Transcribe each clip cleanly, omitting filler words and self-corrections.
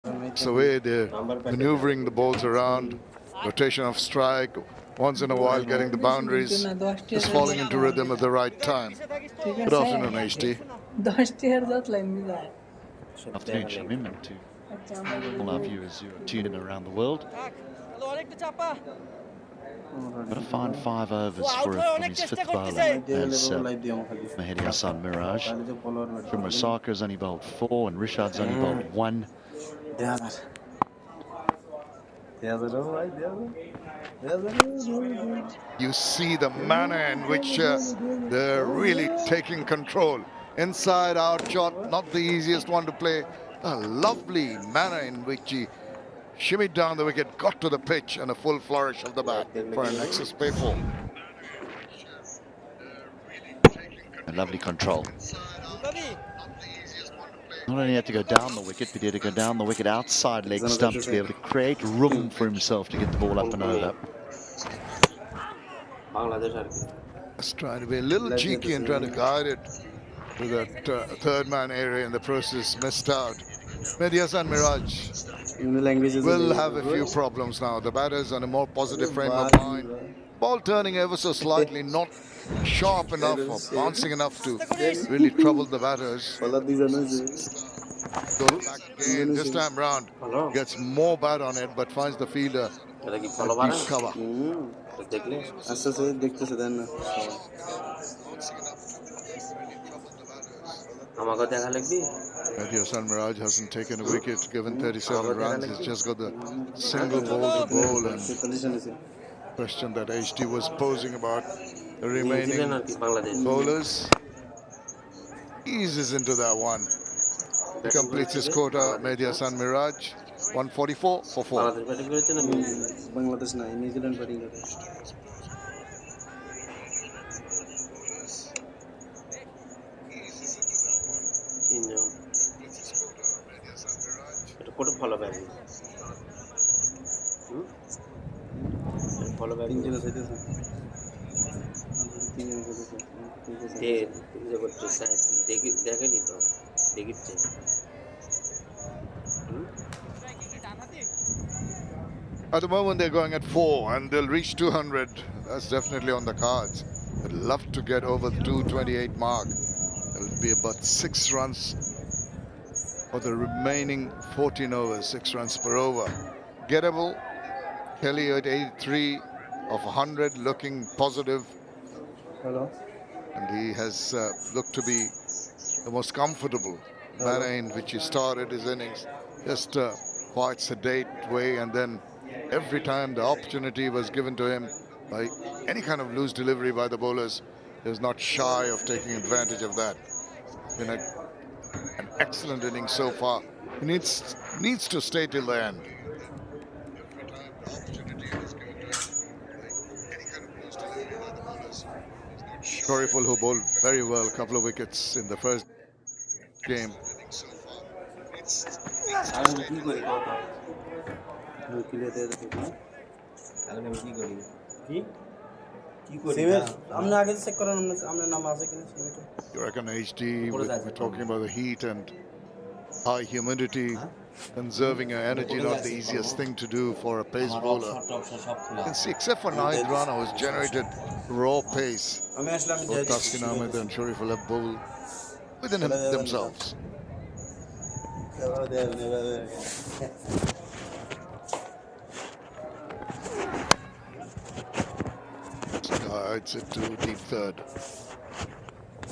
It's the way they're maneuvering the balls around, rotation of strike, once in a while getting the boundaries, just falling into rhythm at the right time. Good afternoon, HT. Afternoon, Shamim, and to all our viewers who are tuned in around the world. Got a fine 5 overs from his fifth bowler as Mehidy Hasan Miraj. Shimra Sarkar's only bowled 4 and Rishad's only bowled 1. You see the manner in which they're really taking control. Inside out shot, not the easiest one to play. A lovely manner in which he shimmied down the wicket, got to the pitch, and a full flourish of the bat for an excess play for. A lovely control. Not only had to go down the wicket, but he had to go down the wicket outside leg stump to be able to create room for himself to get the ball up and over. Just trying to be a little cheeky and trying to guide it to that third man area in the process, missed out. Mehidy Hasan Miraj will have a few problems now. The batter's on a more positive frame of mind. Ball turning ever so slightly, not sharp enough or bouncing enough to really trouble the batters. Goes back again, this time round, gets more bat on it, but finds the fielder at deep cover. Mehidy Hasan Miraj hasn't taken a wicket, given 37 runs. He's just got the single ball to bowl, and question that HT was posing about the remaining bowlers. Eases into that one. He completes his quota, Mehidy Hasan Miraj, 144 for 4. At the moment they're going at 4 and they'll reach 200. That's definitely on the cards. I'd love to get over the 228 mark. It'll be about 6 runs for the remaining 14 overs, 6 runs per over. Gettable. Kelly at 83 of 100, looking positive. Hello. And he has looked to be the most comfortable manner in which he started his innings. Just quite sedate way, and then every time the opportunity was given to him by any kind of loose delivery by the bowlers, he was not shy of taking advantage of that. Been an excellent inning so far. He needs to stay till the end. Shariful, who bowled very well, a couple of wickets in the first game. You reckon HT, we're talking about the heat and high humidity, conserving your energy, not the easiest thing to do for a pace bowler. You can see, except for ninth runner, who's generated raw pace. Both Taskin Ahmed and Shariful have bowled within themselves. It's a deep third. I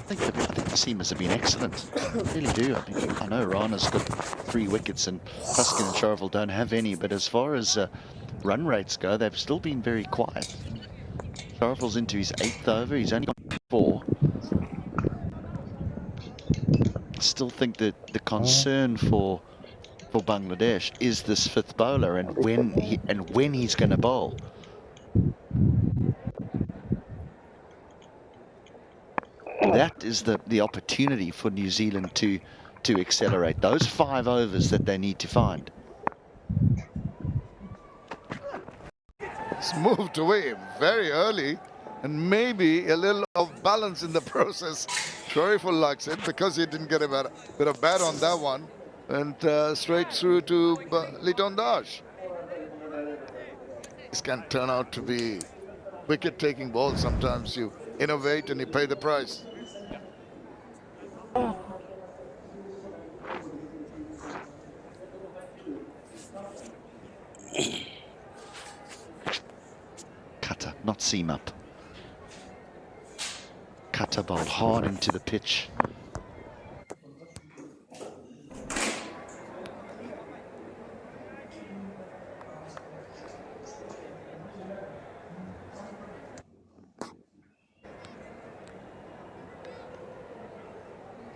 think the seamers have been excellent. I really do. I know Rana's got 3 wickets and Taskin and Shariful don't have any, but as far as run rates go, they've still been very quiet. Shariful's into his 8th over. He's only got 4. Still think that the concern for Bangladesh is this 5th bowler and when he's going to bowl. That is the opportunity for New Zealand to accelerate those 5 overs that they need to find. It's moved away very early, and maybe a little of balance in the process. Shariful likes it because he didn't get a bit of bat on that one. Went straight through to Liton Das. This can turn out to be wicket-taking ball. Sometimes you innovate and you pay the price. Cutter, not seam up. Cutter bowled hard into the pitch.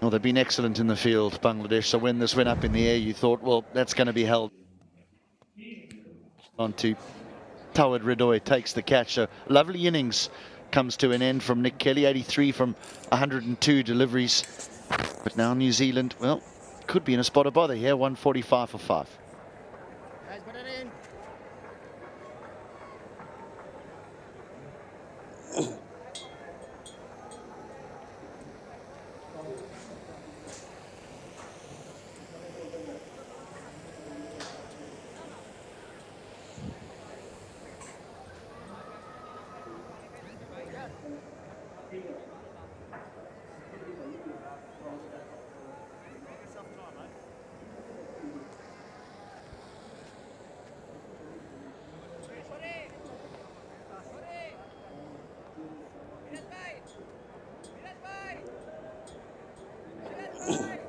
Well, they've been excellent in the field, Bangladesh. So when this went up in the air, you thought, well, that's going to be held on to Tawad Ridoy, takes the catch. A lovely innings comes to an end from Nick Kelly, 83 from 102 deliveries. But now New Zealand, well, could be in a spot of bother here, 145 for 5.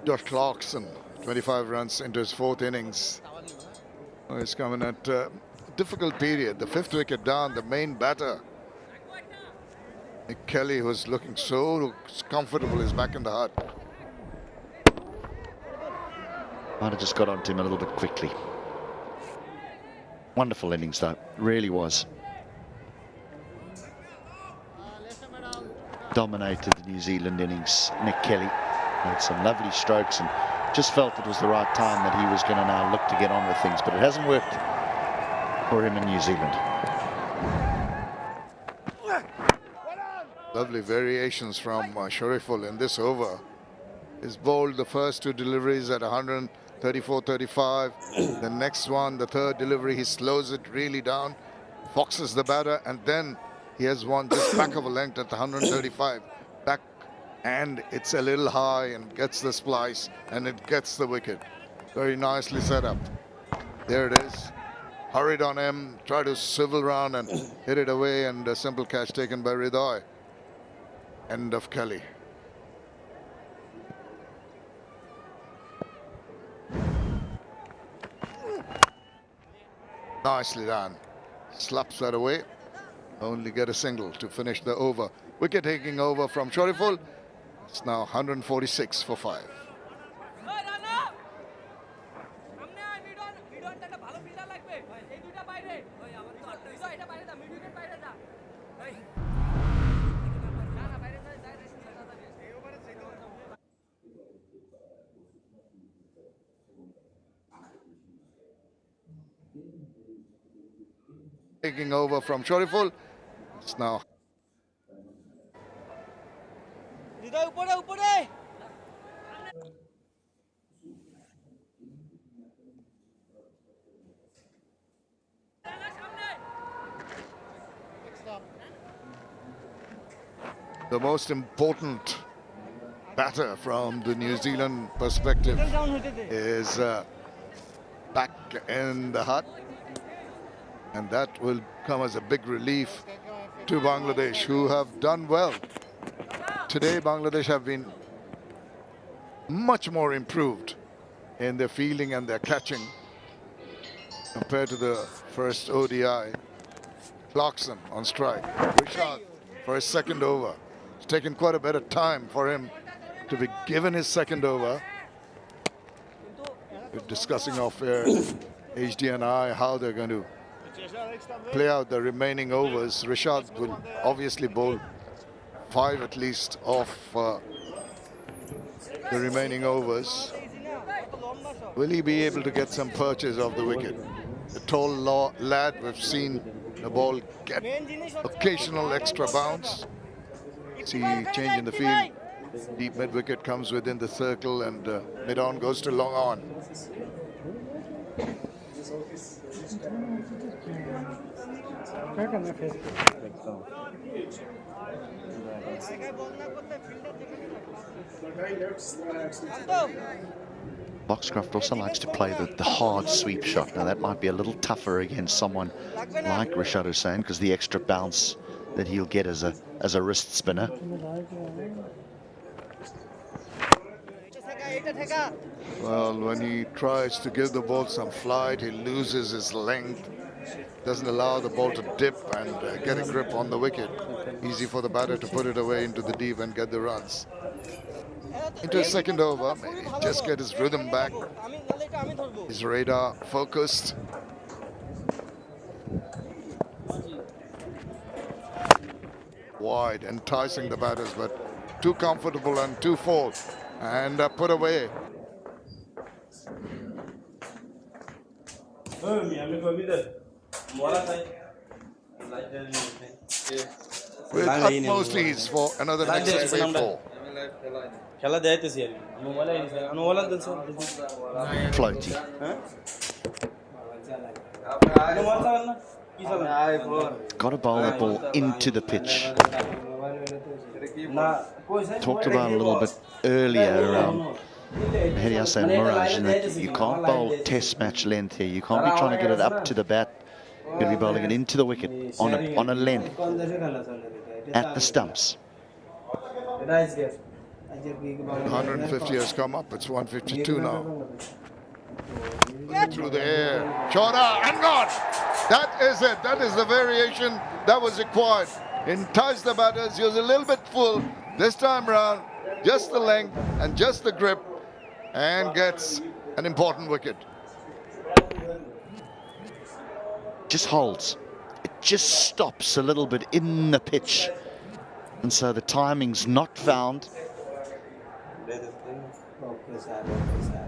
Josh Clarkson, 25 runs into his 4th innings. Oh, he's coming at a difficult period. The 5th wicket down, the main batter, Nick Kelly, who's looking so comfortable, is back in the hut. Might have just got onto him a little bit quickly. Wonderful innings, though. Really was. Dominated the New Zealand innings. Nick Kelly had some lovely strokes and just felt it was the right time that he was going to now look to get on with things, but it hasn't worked for him in New Zealand. Lovely variations from Shariful in this over. He's bowled the first 2 deliveries at 134-35. The next one, the 3rd delivery, he slows it really down, foxes the batter, and then he has one just back of a length at the 135. Back, and it's a little high and gets the splice, and it gets the wicket. Very nicely set up. There it is. Hurried on him, tried to swivel round and hit it away, and a simple catch taken by Ridoy. End of Kelly. Nicely done. Slaps that away. Only get a single to finish the over. Wicket taking over from Shariful. It's now 146 for 5. Taking over from Shariful. It's now the most important batter from the New Zealand perspective is back in the hut, and that will come as a big relief to Bangladesh, who have done well. Today Bangladesh have been much more improved in their fielding and their catching compared to the first ODI. Clarkson on strike. Rishad for his 2nd over. It's taken quite a bit of time for him to be given his 2nd over. We're discussing off air, HD and I, how they're going to play out the remaining overs. Rishad will obviously bowl 5 at least off the remaining overs. Will he be able to get some purchase of the wicket? The tall lad, we've seen the ball get occasional extra bounce. See change in the field. Deep mid wicket comes within the circle, and mid on goes to long on. Boxcroft also likes to play the hard sweep shot. Now that might be a little tougher against someone like Rashad Hussain, because the extra bounce that he'll get as a wrist spinner. Well, when he tries to give the ball some flight, he loses his length, doesn't allow the ball to dip and get a grip on the wicket. Easy for the batter to put it away into the deep and get the runs. Into his second over, maybe just get his rhythm back, his radar focused. Wide, enticing the batters, but too comfortable and too full, and put away. With utmost ease for another next wave ball. Floaty. Got to bowl that ball into the pitch. Talked about a little bit earlier around Mehdi Hossain Miraj, that you can't bowl test match length here. You can't be trying to get it up to the bat. You're going to be bowling it into the wicket on a length at the stumps. 150 has come up. It's 152 now. Through the air, Chora and gone. That is it. That is the variation that was required. Entice the batters. He was a little bit full this time round. Just the length and just the grip, and gets an important wicket. Just holds. It just stops a little bit in the pitch, and so the timing's not found.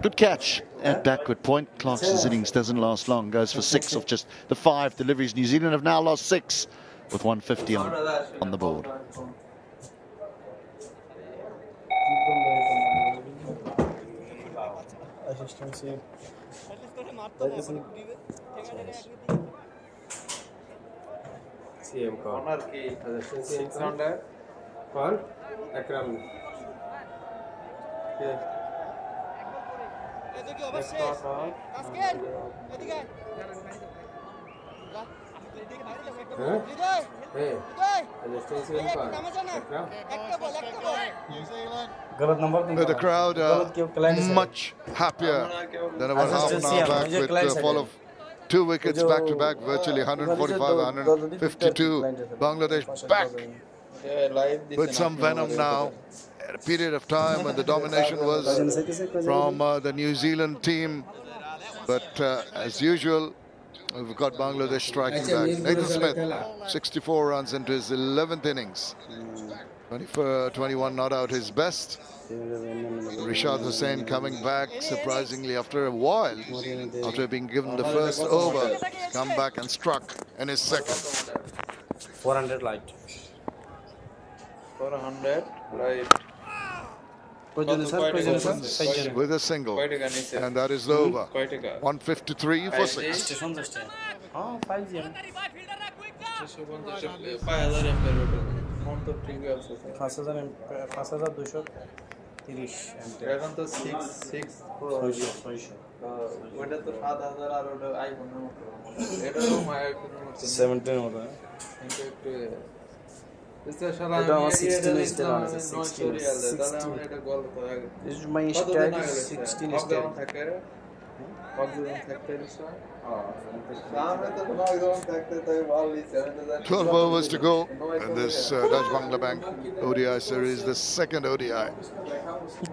Good catch at backward point. Clarkson's innings doesn't last long. Goes for 6 of just the 5 deliveries. New Zealand have now lost 6 with 150 on the board. The crowd are much happier than about half an hour back with the fall of 2 wickets back to back, virtually 145, 152. Bangladesh back with some venom now. At a period of time when the domination was from the New Zealand team, but as usual, we've got Bangladesh striking back. Nathan Smith, 64 runs into his 11th innings. 21 not out his best. Rashad Hussain coming back surprisingly after a while, after being given the first over, come back and struck in his second. 400 light. 400 right. Opens with a single, and that is over. 153 for 6. এখন তো 6 ওটা তো 7000 আর ওটা আইফোনের মতো এটা তো আইফোনের মতো 17 হলো কিন্তু একটু এটা শালা এটা আমার 16 is there on 16 তাহলে আমরা এটা গল্প হয়ে গেল This is my style 16 is there থাকে কতজন থাকতে দিছ সামনে তো কতজন থাকতে তাই বল দিছে 12 overs to go in this Dutch Bangla Bank ODI series, the second ODI.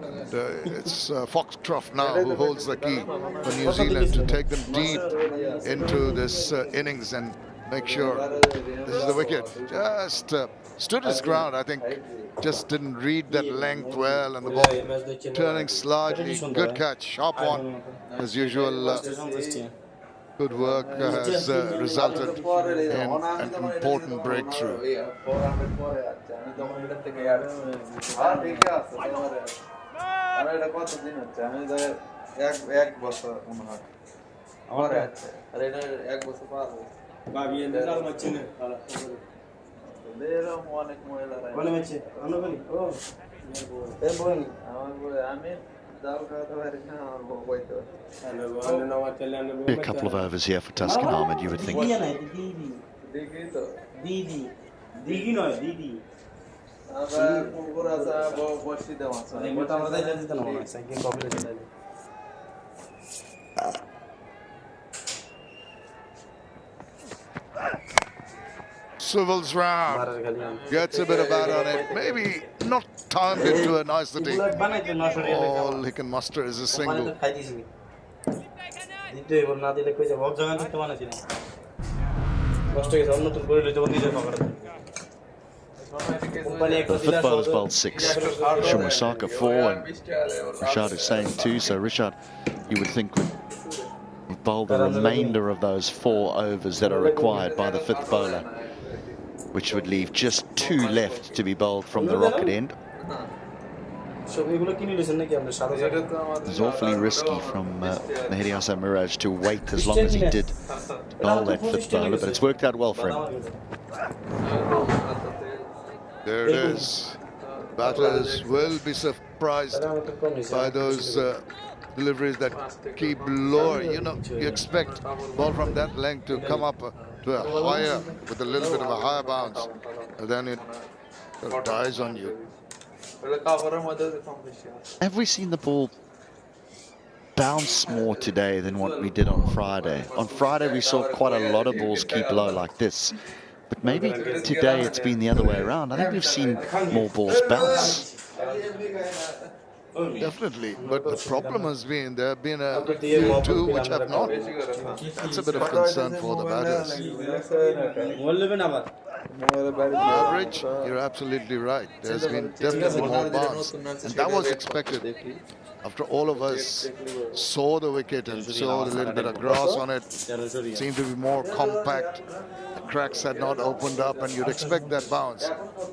And, it's Foxcroft now who holds the key for New Zealand to take them deep into this innings and make sure this is the wicket. Just stood his ground, I think. Just didn't read that length well, and the ball turning slightly. Good catch, sharp one as usual. good work has resulted in an important breakthrough. 400 পরে আছে আমি তখন এটা থেকে ঠিক আছে তোমার আর এটা কতদিন হচ্ছে আমি তো এক বছর মনে হয় আমার আছে আর এটা এক বছর পার হয়েছে ভাবি এনে জাল মারছে না এরকম অনেক মহিলারা মানে মারছে আমরা বলি ও আমার বলে আমি জাল খাওয়াতে পারি না আমার বউ বইতে পারে A couple of overs here for Tuscan Ahmed, you would think. দেখি তো দিদি দিদি নয় দিদি আবার পুকুর আছে বসিতে মাছ এটা আমরা যাইতে দিতে না মনে হয় সাইকেল কমপ্লিট হয়ে যাবে Swivels round, gets a bit of bat on it, maybe not timed it to a nicety. বানাইতে 900 টাকা All he can muster is a single. খাই দিছি দিতে এবার না দিলে কই যাব এক জায়গা থেকে বানাইছি না কষ্ট হইছে অন্য তুই করে লইতে নিজে পকেটে The fifth bowler's bowled 6, Shumwasaka 4, and Rishad Hussain 2. So Rishad, you would think, would bowl the remainder of those 4 overs that are required by the fifth bowler, which would leave just 2 left to be bowled from the rocket end. সব এগুলো কিনে নিছেন নাকি আমরা সাথে সাথে It's awfully risky from Mehdi Hasan Miraj to wait as long as he did to bowl that fifth bowler, but it's worked out well for him. There it is. Batters will be surprised by those deliveries that keep lower. You know, you expect ball from that length to come up to a higher, with a little bit of a higher bounce, and then it dies on you. Have we seen the ball bounce more today than what we did on Friday? On Friday, we saw quite a lot of balls keep low like this. But maybe today it's been the other way around. I think we've seen more balls bounce. Definitely, but the problem has been there have been a few too which have not. That's a bit of concern for the batters. বলবেন আবার Average, you're absolutely right. There's been definitely more bounce, and that was expected. After all of us saw the wicket and saw a little bit of grass on it, it seemed to be more compact. The cracks had not opened up, and you'd expect that bounce.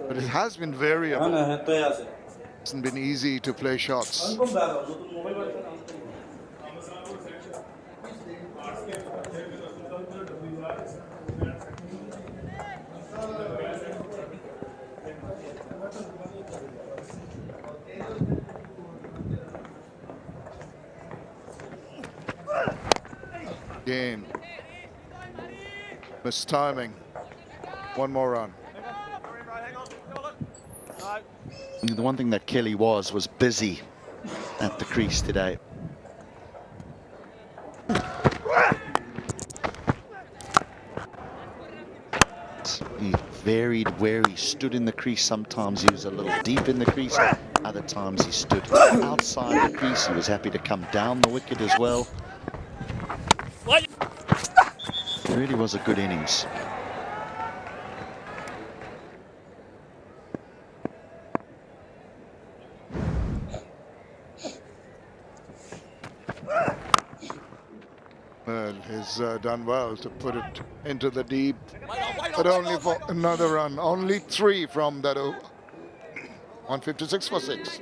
But it has been variable. না হ্যাঁ তো আছে It hasn't been easy to play shots. কোন ব্যাপার নতুন mobile Again, missed timing. One more run. The one thing that Kelly was busy at the crease today. He varied where he stood in the crease. Sometimes he was a little deep in the crease. Other times he stood outside the crease. He was happy to come down the wicket as well. It really was a good innings. Well, he's done well to put it into the deep, but only for another run. Only 3 from that over. 156 for 6.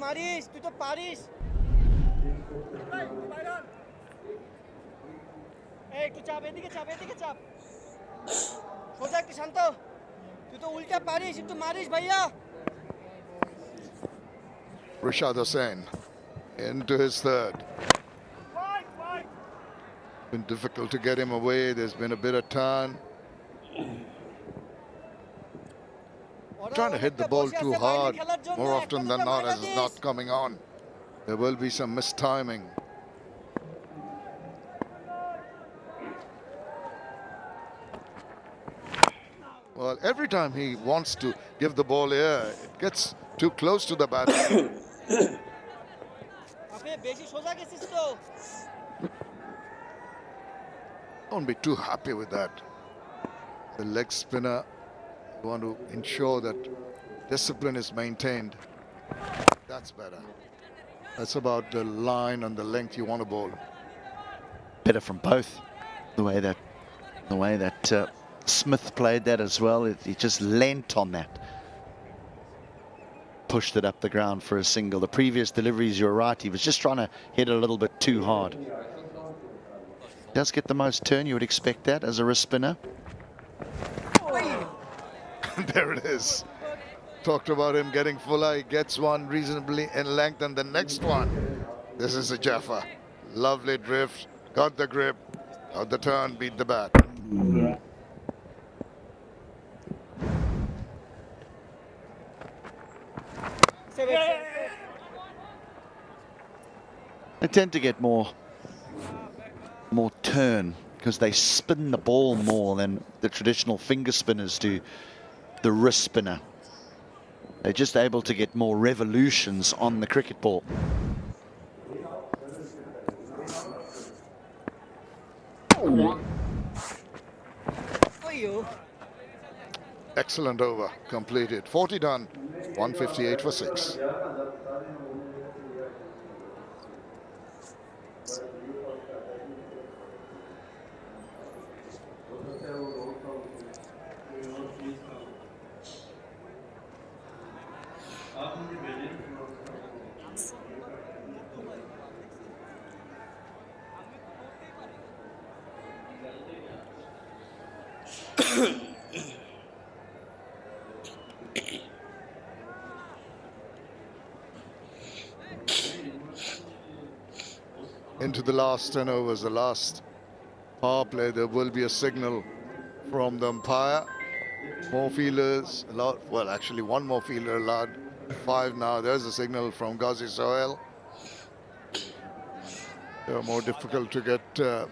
মারিস তুই তো পারিস এই একটু চাপ এদিকে চাপ সোজা একটু শান্ত তুই তো উল্টা পারিস একটু মারিস ভাইয়া Rishad Hussain into his third. Been difficult to get him away. There's been a bit of turn. Trying to hit the ball too hard. More often than not, as it's not coming on. There will be some mistiming. Well, every time he wants to give the ball here, it gets too close to the bat. Don't be too happy with that. The leg spinner, you want to ensure that discipline is maintained. That's better. That's about the line and the length you want to bowl. Better from both. The way that Smith played that as well. He just leant on that. Pushed it up the ground for a single. The previous deliveries, you're right, he was just trying to hit a little bit too hard. Does get the most turn, you would expect that as a wrist spinner. There it is. Talked about him getting fuller. He gets one reasonably in length, and the next one. This is a Jaffa. Lovely drift. Got the grip. Got the turn. Beat the bat. They tend to get more turn because they spin the ball more than the traditional finger spinners do the wrist spinner. They're just able to get more revolutions on the cricket ball. Excellent over. Completed. 40 done. 158 for 6. Into the last 10 overs, the last power play, there will be a signal from the umpire. More fielders allowed. Well, actually, one more fielder allowed. 5 now. There's a signal from Ghazi Sohail. They're more difficult to get the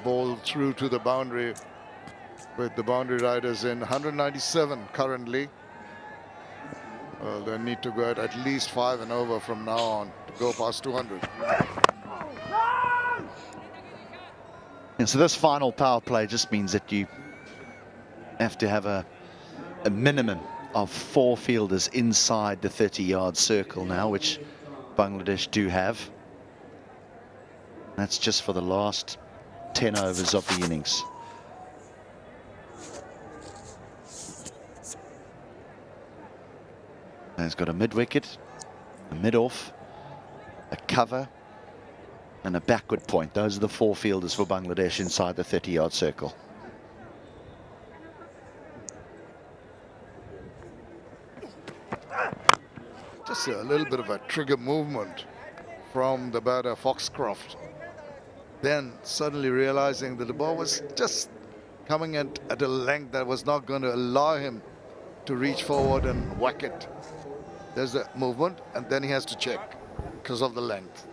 ball through to the boundary, with the boundary riders in 197 currently. Well, they need to go at least 5 and over from now on to go past 200. And so this final power play just means that you have to have a minimum of 4 fielders inside the 30-yard circle now, which Bangladesh do have. That's just for the last 10 overs of the innings. And he's got a mid-wicket, a mid-off, a cover, and a backward point. Those are the 4 fielders for Bangladesh inside the 30-yard circle. Just a little bit of a trigger movement from the batter Foxcroft. Then suddenly realizing that the ball was just coming at a length that was not going to allow him to reach forward and whack it. There's a movement, and then he has to check because of the length.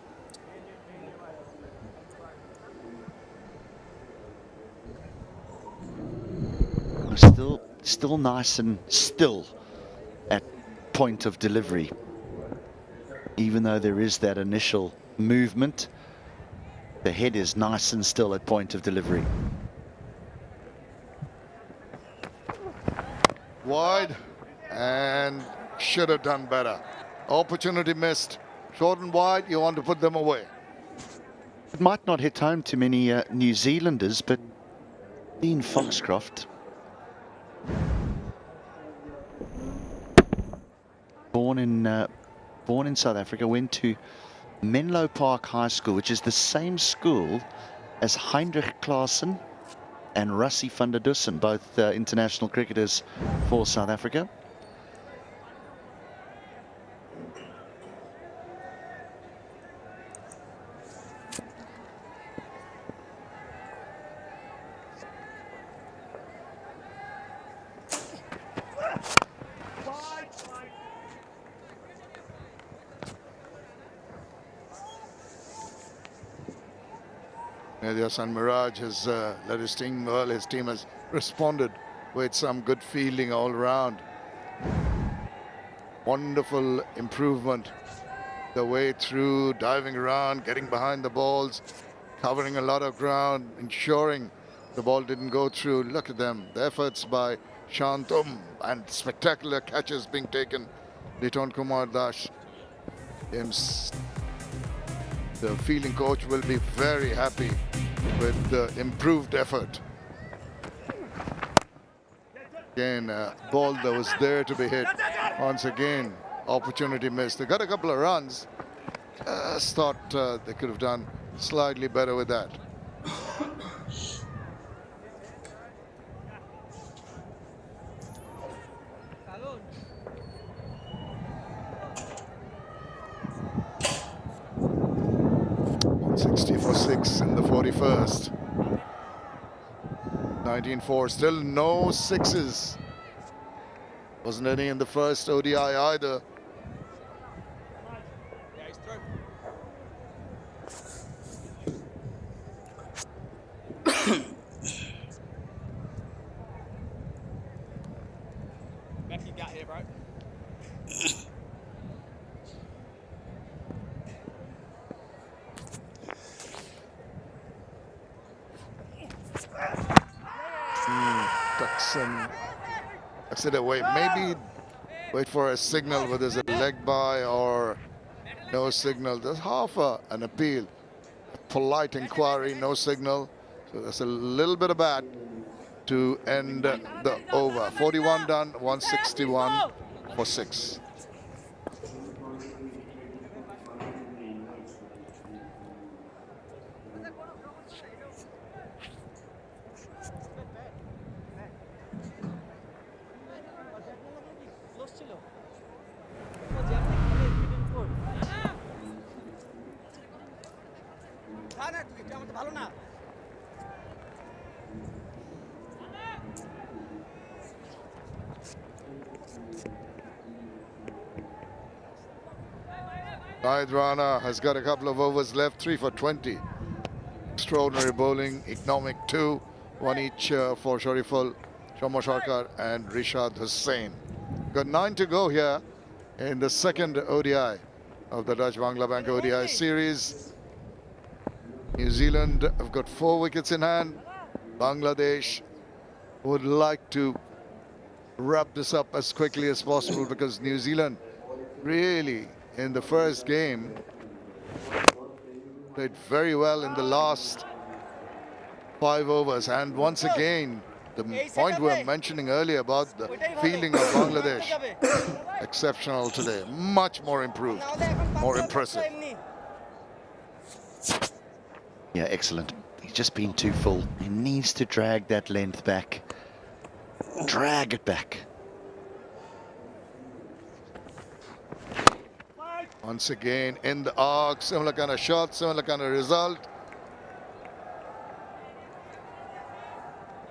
Still nice and still at point of delivery. Even though there is that initial movement, the head is nice and still at point of delivery. Wide, and should have done better. Opportunity missed. Short and wide, you want to put them away. It might not hit home to many New Zealanders, but Dean Foxcroft, born in South Africa, went to Menlo Park High School, which is the same school as Heinrich Klaasen and Rassie van der Dussen, both international cricketers for South Africa. Mehdi Hasan Miraj has led his team well. His team has responded with some good fielding all round. Wonderful improvement. The way through, diving around, getting behind the balls, covering a lot of ground, ensuring the ball didn't go through. Look at them. The efforts by Shantum and spectacular catches being taken. Liton Kumar Das. The fielding coach will be very happy with the improved effort. Again, a ball that was there to be hit. Once again, opportunity missed. They got a couple of runs. Just thought they could have done slightly better with that. For 6 in the 41st. 19-4, still no sixes. Wasn't any in the first ODI either. Becky got here, bro. Tucks it away. Maybe wait for a signal whether there's a leg by or no signal. There's half an appeal. Polite inquiry, no signal. So there's a little bit of bat to end the over. 41 done, 161 for 6. Zahid Rana has got a couple of overs left, 3 for 20. Extraordinary bowling, economic 2, 1 each for Shariful, Shoma Sharkar and Rishad Hussain. Got 9 to go here in the second ODI of the Dutch Bangla Bank ODI series. New Zealand have got 4 wickets in hand. Bangladesh would like to wrap this up as quickly as possible because New Zealand really in the first game played very well in the last 5 overs, and once again the point we were mentioning earlier about the fielding of Bangladesh, exceptional today, much more improved, more impressive. Yeah, excellent. He's just been too full. He needs to drag that length back. Drag it back. Once again in the arc, similar kind of shot, similar kind of result.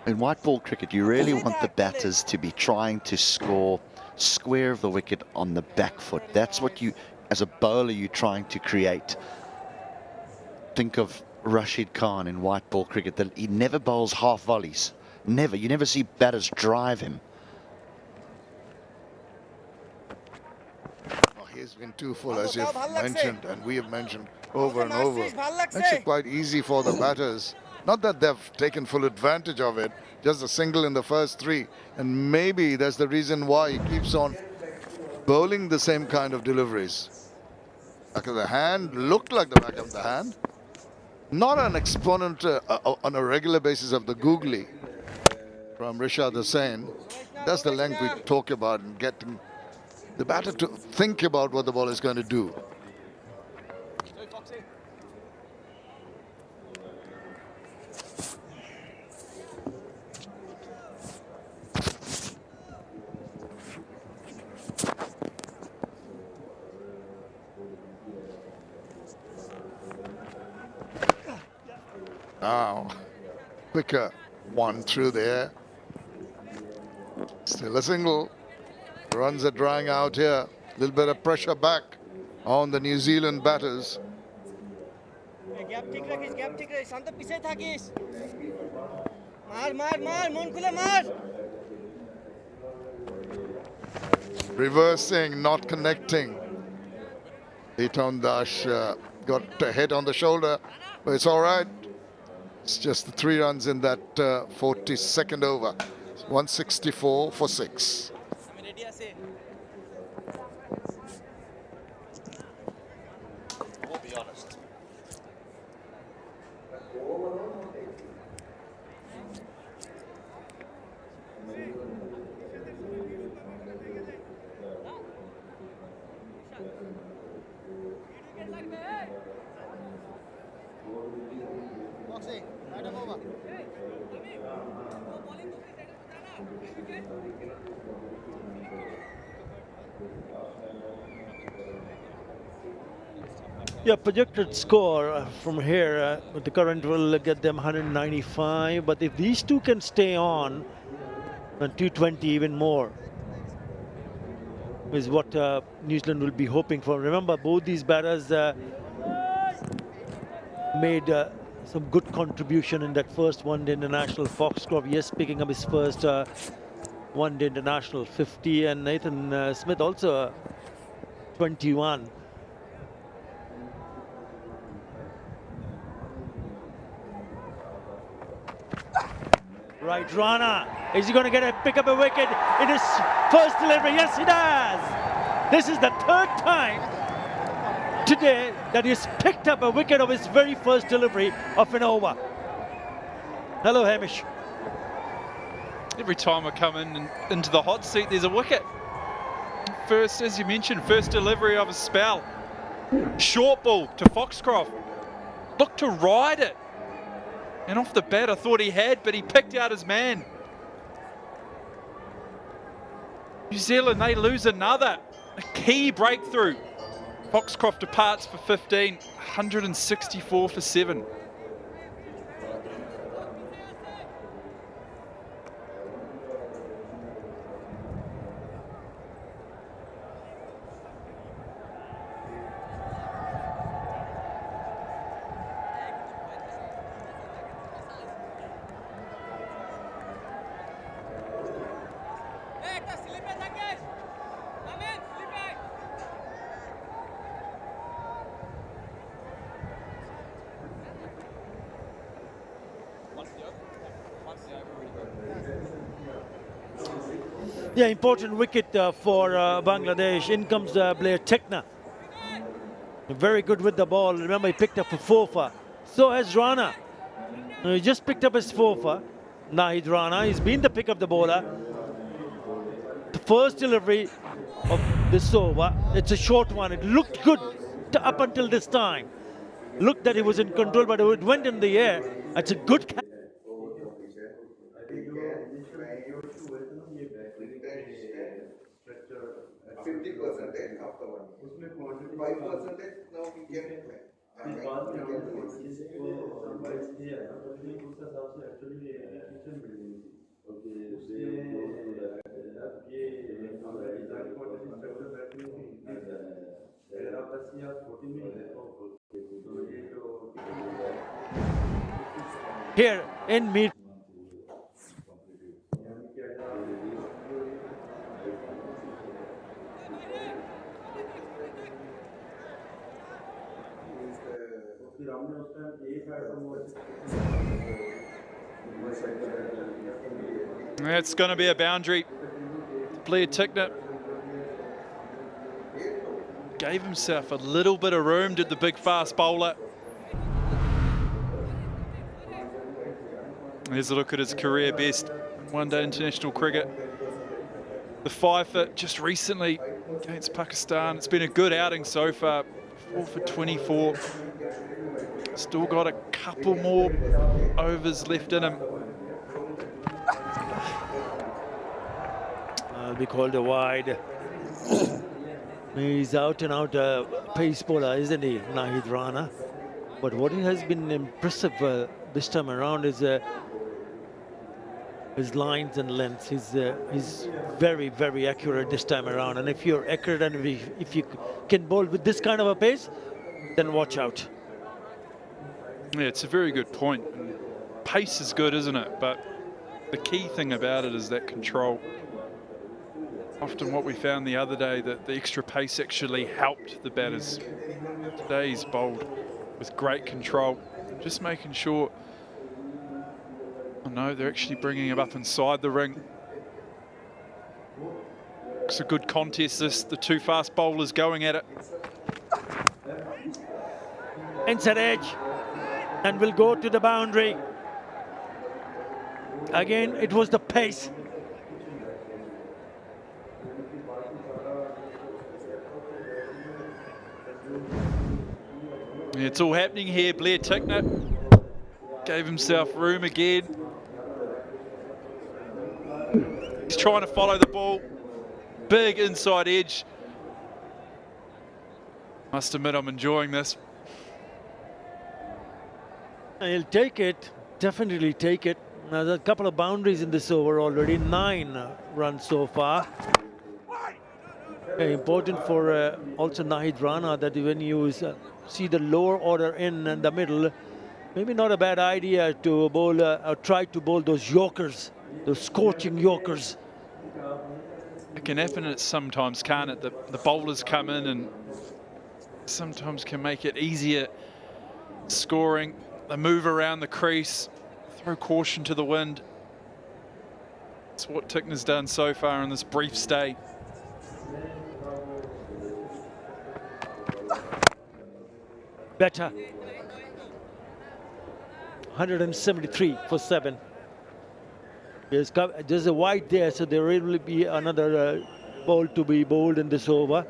In white ball cricket, you really want the batters to be trying to score square of the wicket on the back foot. That's what you, as a bowler, you're trying to create. Think of Rashid Khan in white ball cricket. That he never bowls half volleys. Never. You never see batters drive him. He's been too full, as you've mentioned, and we have mentioned over and over. Makes it quite easy for the batters. Not that they've taken full advantage of it, just a single in the first 3. And maybe that's the reason why he keeps on bowling the same kind of deliveries. Back of the hand, looked like the back of the hand. Not an exponent on a regular basis of the googly from Rishad Hussain. That's the length we talk about and getting the batter to think about what the ball is going to do. Now, quicker one through there. Still a single. Runs are drying out here. A little bit of pressure back on the New Zealand batters. Gap ঠিক রাখিস, gap ঠিক রাখিস, শান্ত পিছিয়ে থাকিস। মার মার মার, মন খুলে মার। Reversing, not connecting. Eton Dash got a hit on the shoulder, but it's all right. It's just the 3 runs in that 42nd over. 164 for 6. আমি রেডি আছি। We'll be honest. বক্সে right of over. Yeah, projected score from here, the current will get them 195. But if these two can stay on, then 220 even more is what New Zealand will be hoping for. Remember, both these batters made some good contribution in that first one-day international. Foxcroft, yes, picking up his first one-day international 50, and Nathan Smith also 21. Right, Rana, is he going to pick up a wicket in his first delivery? Yes, he does. This is the 3rd time today that he's picked up a wicket of his very first delivery of an over. Hello, Hamish. Every time I come into the hot seat, there's a wicket. First, as you mentioned, first delivery of a spell. Short ball to Foxcroft. Looked to ride it. And off the bat, I thought he had, but he picked out his man. New Zealand, they lose another. A key breakthrough. Foxcroft departs for 15, 164 for 7. একটা স্লিপে থাকিস। আমিন, স্লিপে। Yeah, important wicket for Bangladesh. In comes Blair Techna. Very good with the ball. Remember, he picked up a 4-for. So has Rana. He just picked up his 4-for. Nahid Rana. He's been the pick of the bowler. The first delivery of this over. It's a short one. It looked good up until this time. Looked that he was in control, but it went in the air. It's a good catch. Here in mid. It's going to be a boundary. Blair Techna gave himself a little bit of room, did the big fast bowler. Here's a look at his career best one-day international cricket. The 5-for just recently against Pakistan. It's been a good outing so far. 4 for 24. Still got a couple more overs left in him. Will be called a wide. He's out and out pace bowler, isn't he, Nahid Rana? But what has been impressive this time around is his lines and lengths. He's very, very accurate this time around. And if you're accurate and if you can bowl with this kind of a pace, then watch out. Yeah, it's a very good point. Pace is good, isn't it? But the key thing about it is that control. Often what we found the other day, that the extra pace actually helped the batters. Today he's bowled with great control, just making sure, oh no, they're actually bringing him up inside the ring. It's a good contest this, the two fast bowlers going at it. Inside edge, and will go to the boundary. Again, it was the pace. It's all happening here. Blair Tickner gave himself room again. He's trying to follow the ball. Big inside edge. Must admit I'm enjoying this. He'll take it, definitely take it. Now, there's a couple of boundaries in this over already, 9 runs so far. Important for also Nahid Rana that when you see the lower order in the middle, maybe not a bad idea to bowl or try to bowl those Yorkers, those scorching Yorkers. It can happen it sometimes, can't it? The bowlers come in and sometimes can make it easier scoring. They move around the crease, throw caution to the wind. That's what Tickner's done so far in this brief stay. Better. 173 for 7. There's a wide there, so there will be another ball to be bowled in this over.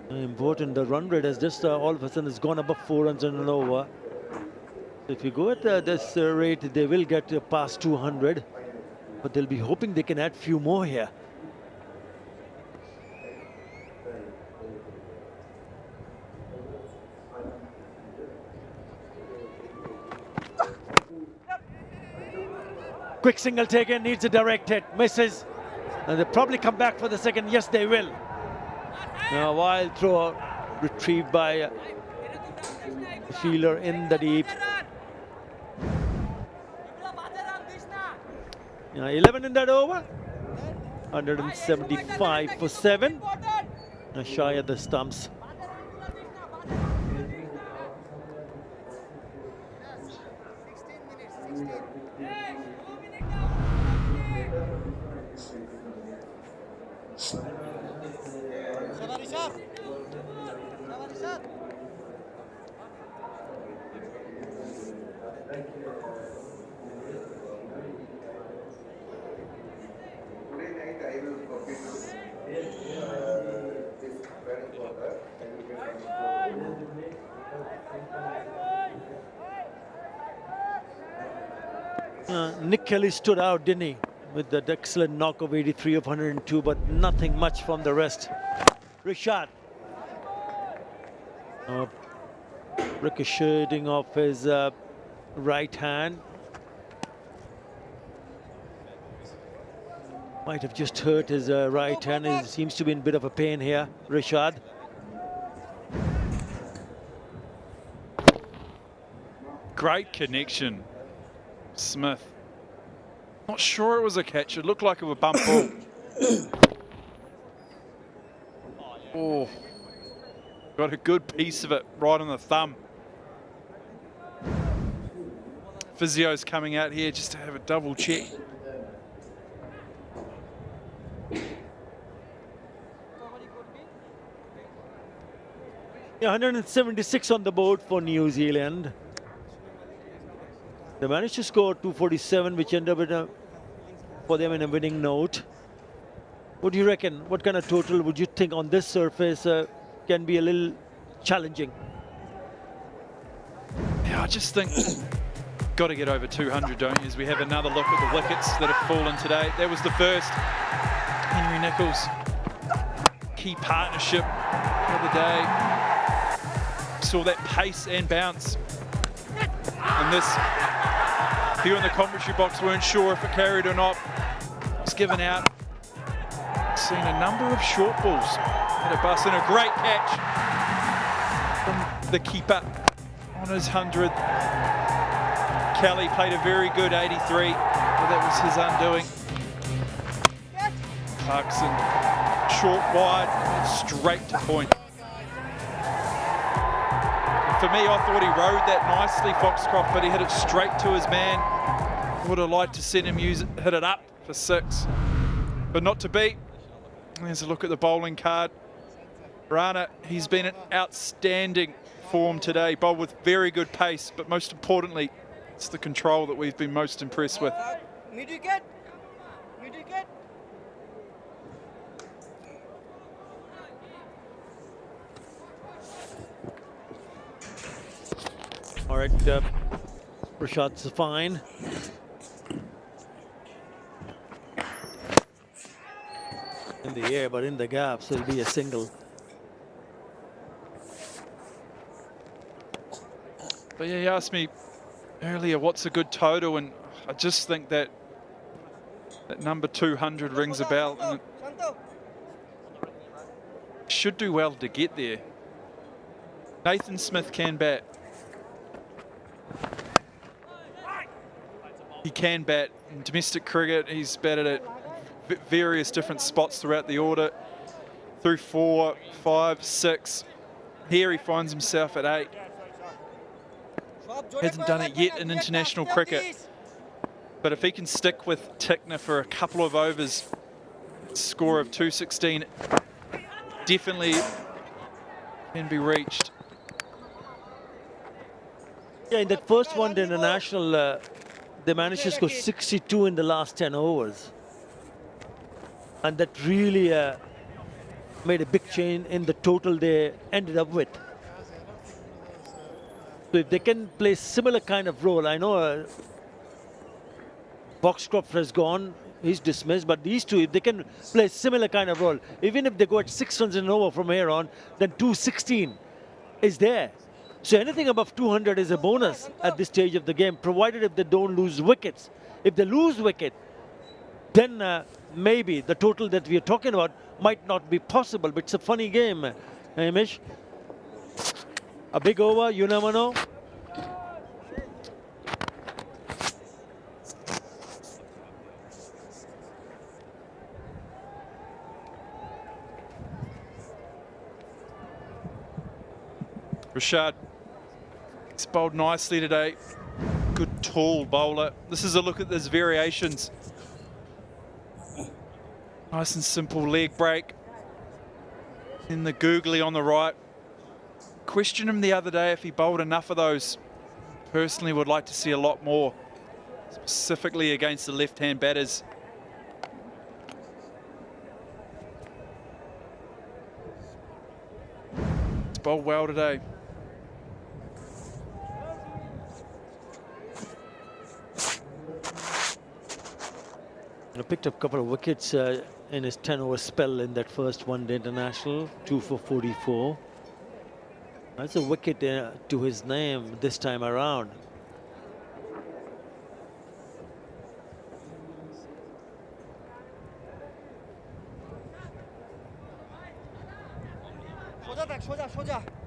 Important, the run rate has just all of a sudden has gone above 4 runs in an over. If you go at this rate, they will get past 200, but they'll be hoping they can add few more here. Quick single taken, needs a direct hit, misses. And they'll probably come back for the second. Yes, they will. Now, wild throw retrieved by the fielder in the deep. 11 in that over. 175 for 7. Now shy at the stumps. Nick Kelly stood out, didn't he? With that excellent knock of 83 of 102, but nothing much from the rest. Rishad. Ricocheting off his right hand. Might have just hurt his right hand. He seems to be in a bit of a pain here, Rishad. Great connection. Smith. Not sure it was a catch. It looked like it was a bump ball. Oh, got a good piece of it right on the thumb. Physio's coming out here just to have a double check. Yeah, 176 on the board for New Zealand. They managed to score 247, which ended up for them in a winning note. What do you reckon? What kind of total would you think on this surface can be a little challenging? Yeah, I just think got to get over 200, don't you? As we have another look at the wickets that have fallen today. That was the first. Henry Nicholls, key partnership the other day. Saw that pace and bounce. And this, here in the commentary box weren't sure if it carried or not. It's given out. Seen a number of short balls. Had a bust and a great catch from the keeper. on his 100th. Kelly played a very good 83, but that was his undoing. Clarkson, short, wide, and straight to point. For me, I thought he rode that nicely, Foxcroft, but he hit it straight to his man. Would have liked to see him hit it up for 6, but not to be. There's a look at the bowling card. Rana, he's been in outstanding form today, bowled with very good pace, but most importantly, it's the control that we've been most impressed with. Mid wicket. Mid wicket. All right, Rashad's fine. In the air, but in the gap, so it'll be a single. But yeah, he asked me earlier what's a good total, and I just think that number 200 rings a bell, and Shanto. it should do well to get there. Nathan Smith can bat. He can bat in domestic cricket. He's batted at various different spots throughout the order, through 4, 5, 6. Here he finds himself at 8. Hasn't done it yet in international cricket, but if he can stick with Tickner for a couple of overs, score of 216 definitely can be reached. Yeah, in that first one, the international, they managed to score 62 in the last 10 overs. And that really made a big change in the total they ended up with. So if they can play similar kind of role, I know Foxcroft has gone, he's dismissed, but these two, if they can play similar kind of role, even if they go at 6 runs in an over from here on, then 216 is there. So anything above 200 is a bonus at this stage of the game, provided if they don't lose wickets. If they lose wicket, then maybe the total that we are talking about might not be possible. But it's a funny game, Hamish. A big over, you never know. Rashad, he's bowled nicely today. Good tall bowler. This is a look at his variations. Nice and simple leg break. In the googly on the right. Questioned him the other day if he bowled enough of those. Personally would like to see a lot more, specifically against the left-hand batters. He's bowled well today. Picked up a couple of wickets in his 10-over spell in that first one-day international, 2 for 44. That's a wicket to his name this time around.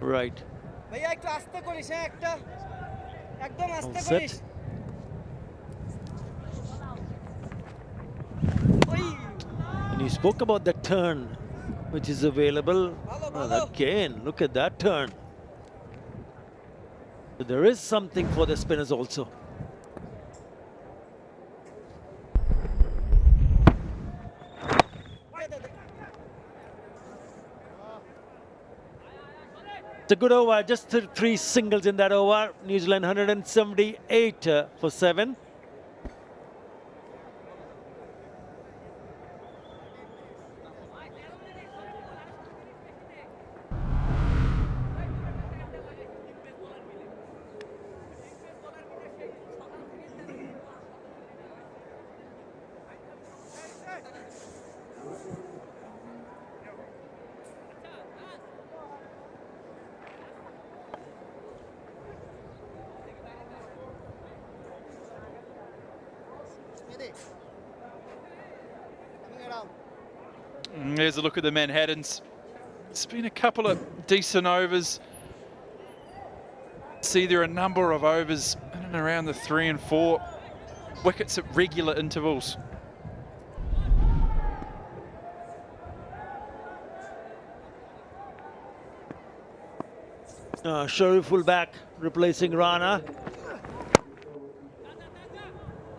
Right. ভাইয়া একটু আস্তে করিস হ্যাঁ একটা একদম আস্তে All করিস set. And you spoke about the turn which is available. Well, again, look at that turn. So there is something for the spinners also. It's a good over, just 3 singles in that over. New Zealand 178 for 7. There's a look at the Manhattans. It's been a couple of decent overs. see there are a number of overs in and around the 3 and 4 wickets at regular intervals. Sharif fullback replacing Rana.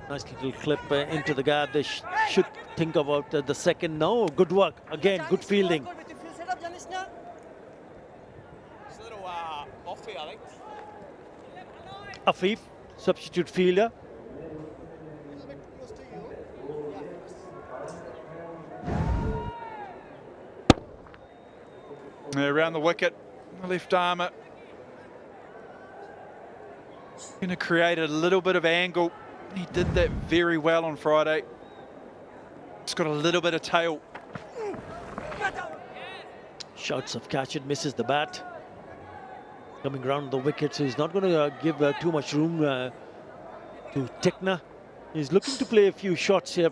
Nice little clip into the gap. They should think about the second. No, good work. Again, good fielding. Afif, substitute fielder. Around the wicket, the left armour. Going to create a little bit of angle. He did that very well on Friday. It's got a little bit of tail. Shouts of catch, it misses the bat. Coming round the wicket, so he's not going to give too much room to Tekna. He's looking to play a few shots here,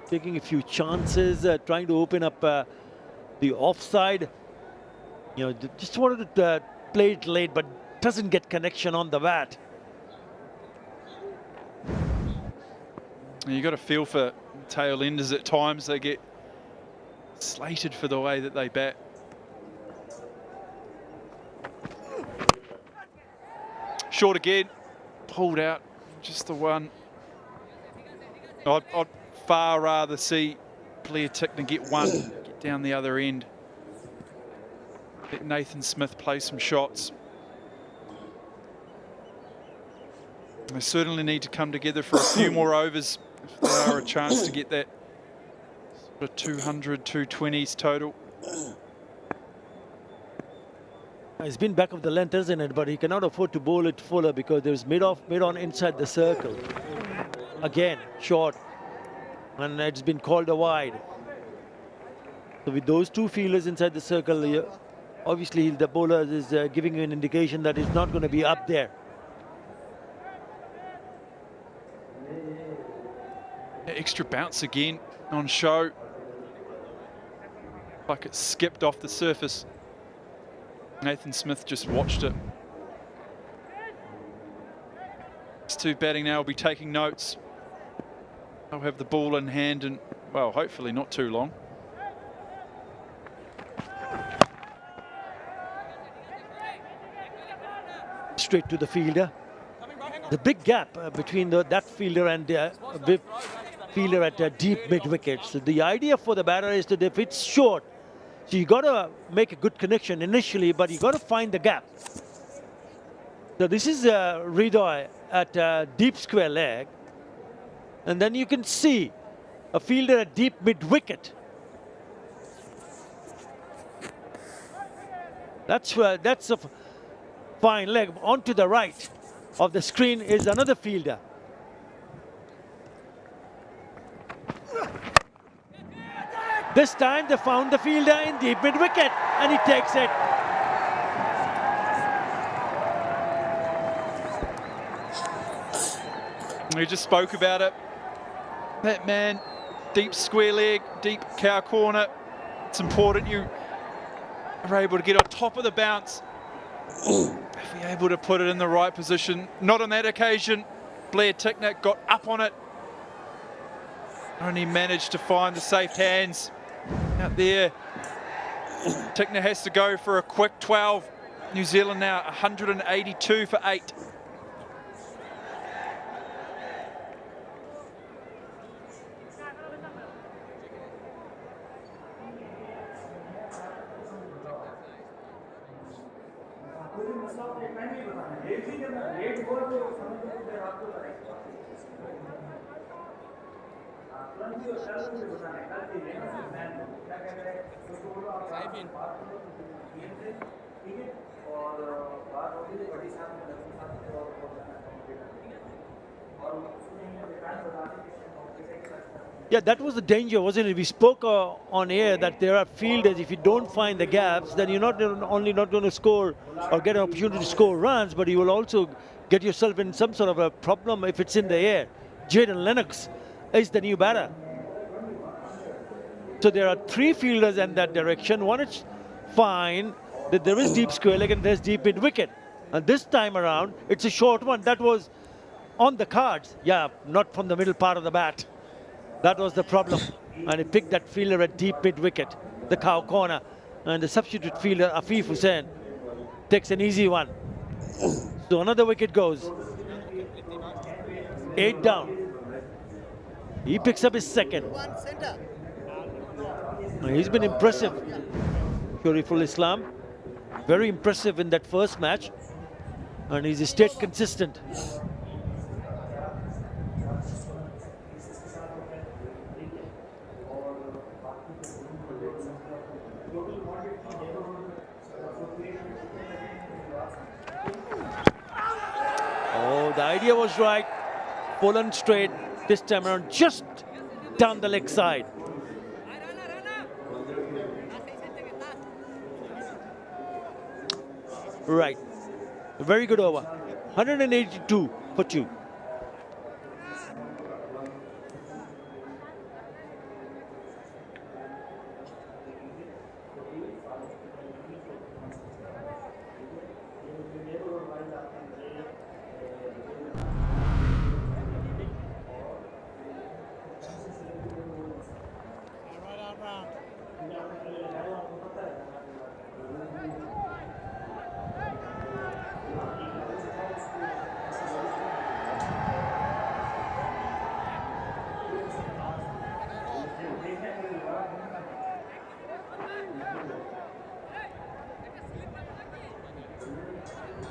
taking a few chances, trying to open up the offside. You know, just wanted to play it late, but doesn't get connection on the bat. You got to feel for tail enders at times. They get slated for the way that they bat. Short again, pulled out, just the one. I'd far rather see Blair Tickner get one, get down the other end. Let Nathan Smith play some shots. They certainly need to come together for a few more overs if there are a chance to get that sort of 200, 220s total. He's been back of the length, isn't it? But he cannot afford to bowl it fuller because there's mid-on inside the circle. Again, short. And it's been called a wide. So with those two fielders inside the circle, obviously the bowler is giving you an indication that it's not going to be up there. Extra bounce again on show. Like it skipped off the surface. Nathan Smith just watched it. These two batting now will be taking notes. They'll have the ball in hand and, well, hopefully not too long. Straight to the fielder. The big gap between that fielder and fielder at deep mid-wicket. So the idea for the batter is that if it's short, so you got to make a good connection initially, but you got to find the gap. So this is Ridoy at deep square leg. And then you can see a fielder at deep mid-wicket. That's a fine leg. On to the right of the screen is another fielder. This time they found the fielder in deep mid-wicket and he takes it. We just spoke about it. That man, deep square leg, deep cow corner. It's important you are able to get on top of the bounce. If you're able to put it in the right position. Not on that occasion. Blair Tickner got up on it. Only managed to find the safe hands out there. Tickner has to go for a quick 12. New Zealand now 182 for 8. Yeah, that was the danger, wasn't it? We spoke on air that there are fielders, if you don't find the gaps, then you're not only not going to score or get an opportunity to score runs, but you will also get yourself in some sort of a problem if it's in the air. Jaden Lennox is the new batter. So there are three fielders in that direction. One is fine, that there is deep square leg and there's deep mid-wicket. And this time around, it's a short one. That was on the cards. Yeah, not from the middle part of the bat. That was the problem. And he picked that fielder at deep mid-wicket, the cow corner. And the substitute fielder, Afif Hussain, takes an easy one. So another wicket goes. 8 down. He picks up his second. He's been impressive, Shariqul Islam. Very impressive in that first match. And he's stayed consistent. Oh, the idea was right. Full and straight. This time around, just down the leg side. Right. A very good over. 182 for 2.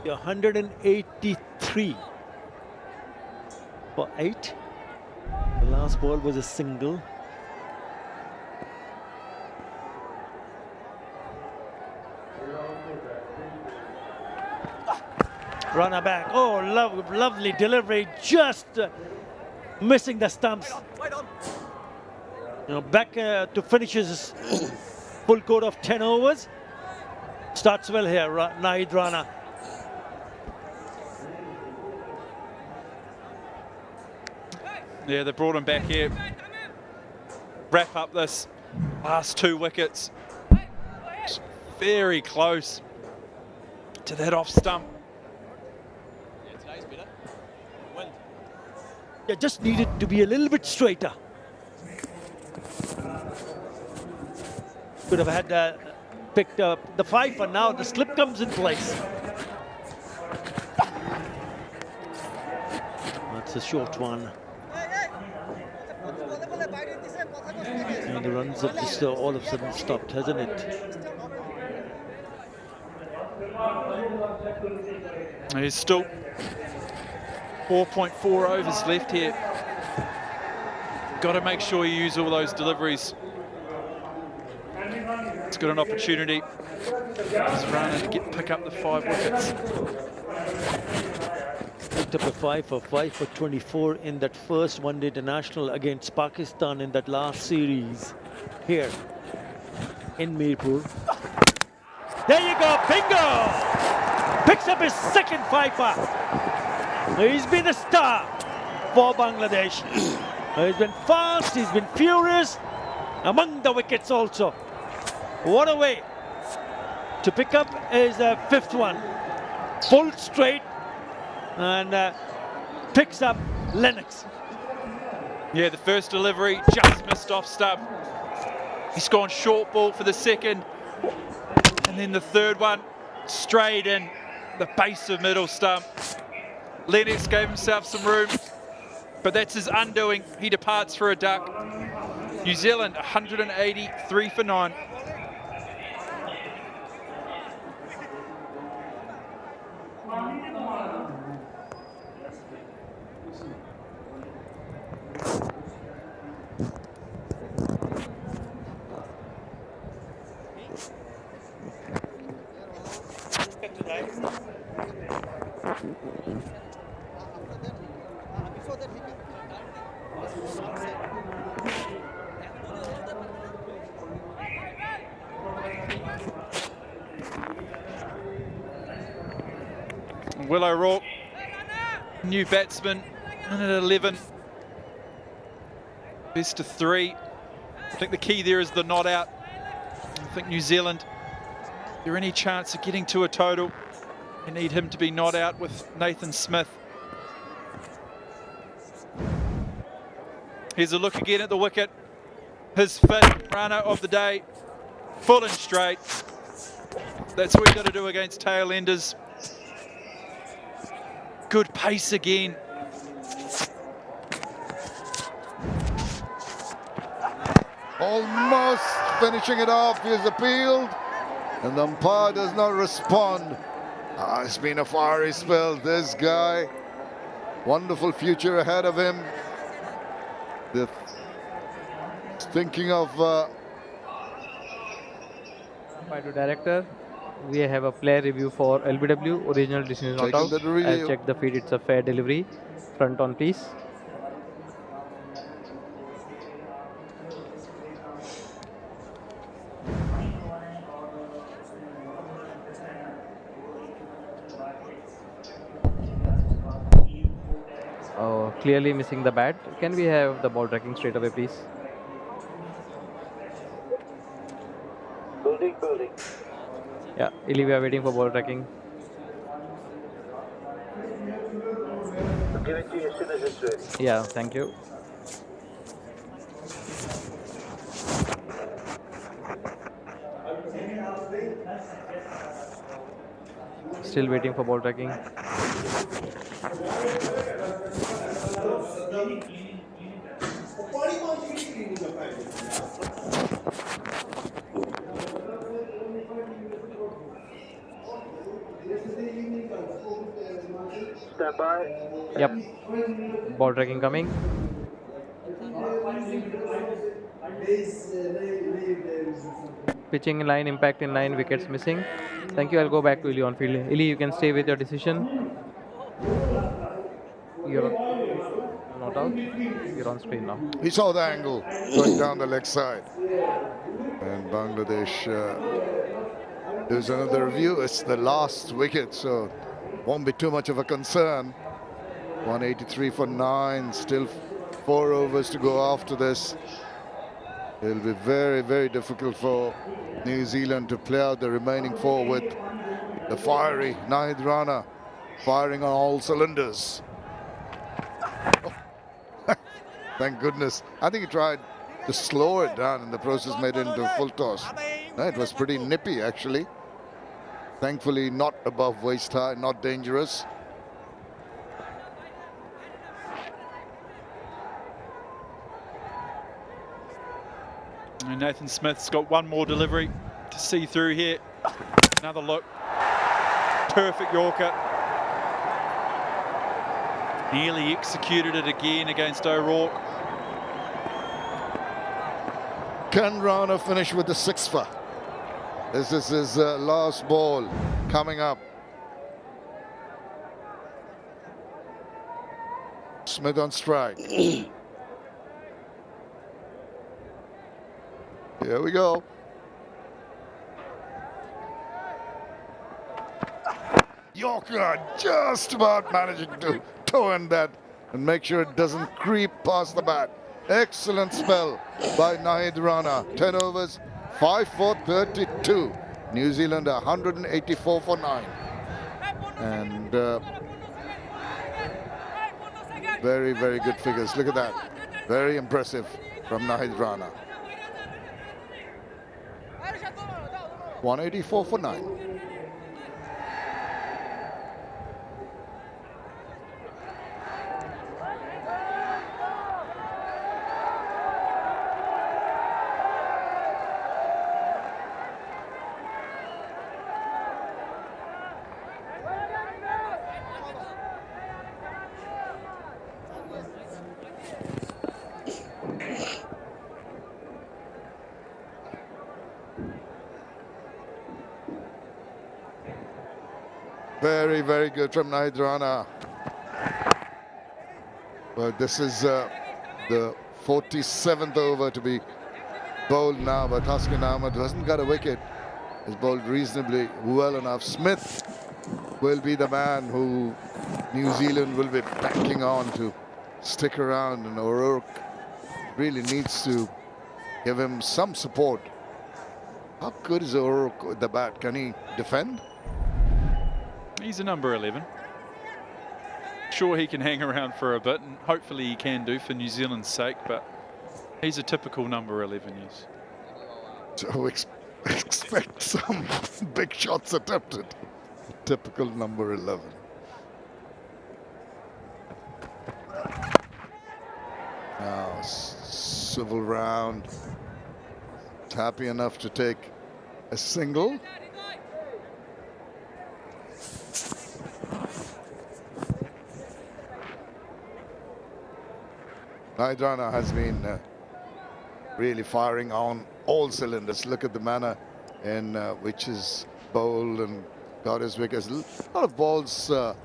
Yeah, 183 for 8. The last ball was a single. Runner back. Oh, lovely delivery. Just missing the stumps. You know, back to finish his full court of 10 overs. Starts well here, Nahid Rana. Yeah, they brought him back here. Wrap up this last 2 wickets. It's very close to that off stump. Yeah, just needed to be a little bit straighter. Could have had picked up the 5, and now the slip comes in place. That's a short one. And the runs have just all of a sudden stopped, hasn't it? There's still 4.4 overs left here. Got to make sure you use all those deliveries. It's got an opportunity. Just run and pick up the 5 wickets. Picked up a 5 for 24 in that first one-day international against Pakistan in that last series here in Mirpur. There you go, bingo! Picks up his second 5. He's been a star for Bangladesh. He's been fast, he's been furious, among the wickets also. What a way to pick up his 5th one. Full straight, and picks up Lennox. Yeah, the first delivery just missed off stump. He's gone short ball for the second, and then the third one straight in the base of middle stump. Lennox gave himself some room, but that's his undoing. He departs for a duck. New Zealand 183 for 9. Will O'Rourke, new batsman, in at 11. Best of 3. I think the key there is the not out. I think New Zealand, is there any chance of getting to a total? They need him to be not out with Nathan Smith. Here's a look again at the wicket. His fifth runner of the day, full and straight. That's what you got to do against tail enders. Good pace again. Almost finishing it off. He is appealed, and the umpire does not respond. It's been a fiery spell. This guy, wonderful future ahead of him. Thinking of To director, we have a player review for LBW. Original decision not Taking out. the review. I'll check the feed. It's a fair delivery. Front on, please. Oh, clearly missing the bat. Can we have the ball tracking straight away, please? Yeah, Ili, we are waiting for ball tracking. Yeah, thank you. Still waiting for ball tracking. Stand by. Yep. Ball tracking coming. Pitching in line, impact in line, wickets missing. Thank you. I'll go back to Ili on field. Ili, you can stay with your decision. You're not out. You're on screen now. he saw the angle going down the leg side, and Bangladesh. There's another review. It's the last wicket, so won't be too much of a concern. 183 for 9. Still 4 overs to go after this. It'll be very, very difficult for New Zealand to play out the remaining 4 with the fiery Nahid Rana firing on all cylinders. Oh. Thank goodness. I think he tried to slow it down, and the process made it into a full toss. No, it was pretty nippy, actually. Thankfully, not above waist high, not dangerous. And Nathan Smith's got one more delivery to see through here. Another look. Perfect Yorker. Nearly executed it again against O'Rourke. Can Rana finish with the 6-fer? This is his last ball coming up. Smith on strike. Here we go. Yorker just about managing to toe in that and make sure it doesn't creep past the bat. Excellent spell by Nahid Rana. 10 overs, 5 for 32. New Zealand 184 for 9. And very, very good figures. Look at that. Very impressive from Nahid Rana. 184 for 9. Very, very good from Nahid Rana. But this is the 47th over to be bowled now, but Taskin Ahmed hasn't got a wicket. He's bowled reasonably well enough. Smith will be the man who New Zealand will be banking on to stick around, and O'Rourke really needs to give him some support. How good is O'Rourke with the bat? Can he defend? He's a number 11. Sure, he can hang around for a bit, and hopefully he can do for New Zealand's sake, but he's a typical number 11, yes. So expect some big shots attempted. Typical number 11. Now, swivel round. Happy enough to take a single. Rana has been really firing on all cylinders. Look at the manner in which is bowled and got his wickets. A lot of balls, the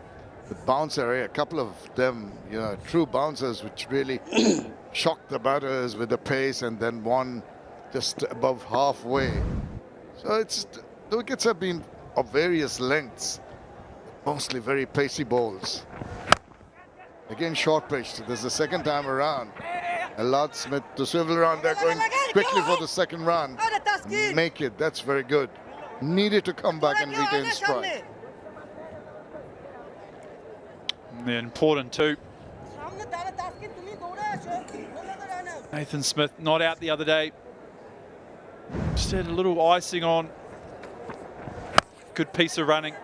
bounce area, a couple of them, you know, true bouncers which really shocked the batters with the pace, and then one just above halfway. So it's, the wickets have been of various lengths, mostly very pacey balls. Again, short pitch. This is the second time around. Allowed Smith to swivel around. They're going quickly for the second run. Make it. That's very good. Needed to come back and retain strike. And then important too. Nathan Smith not out the other day. Just had a little icing on. Good piece of running.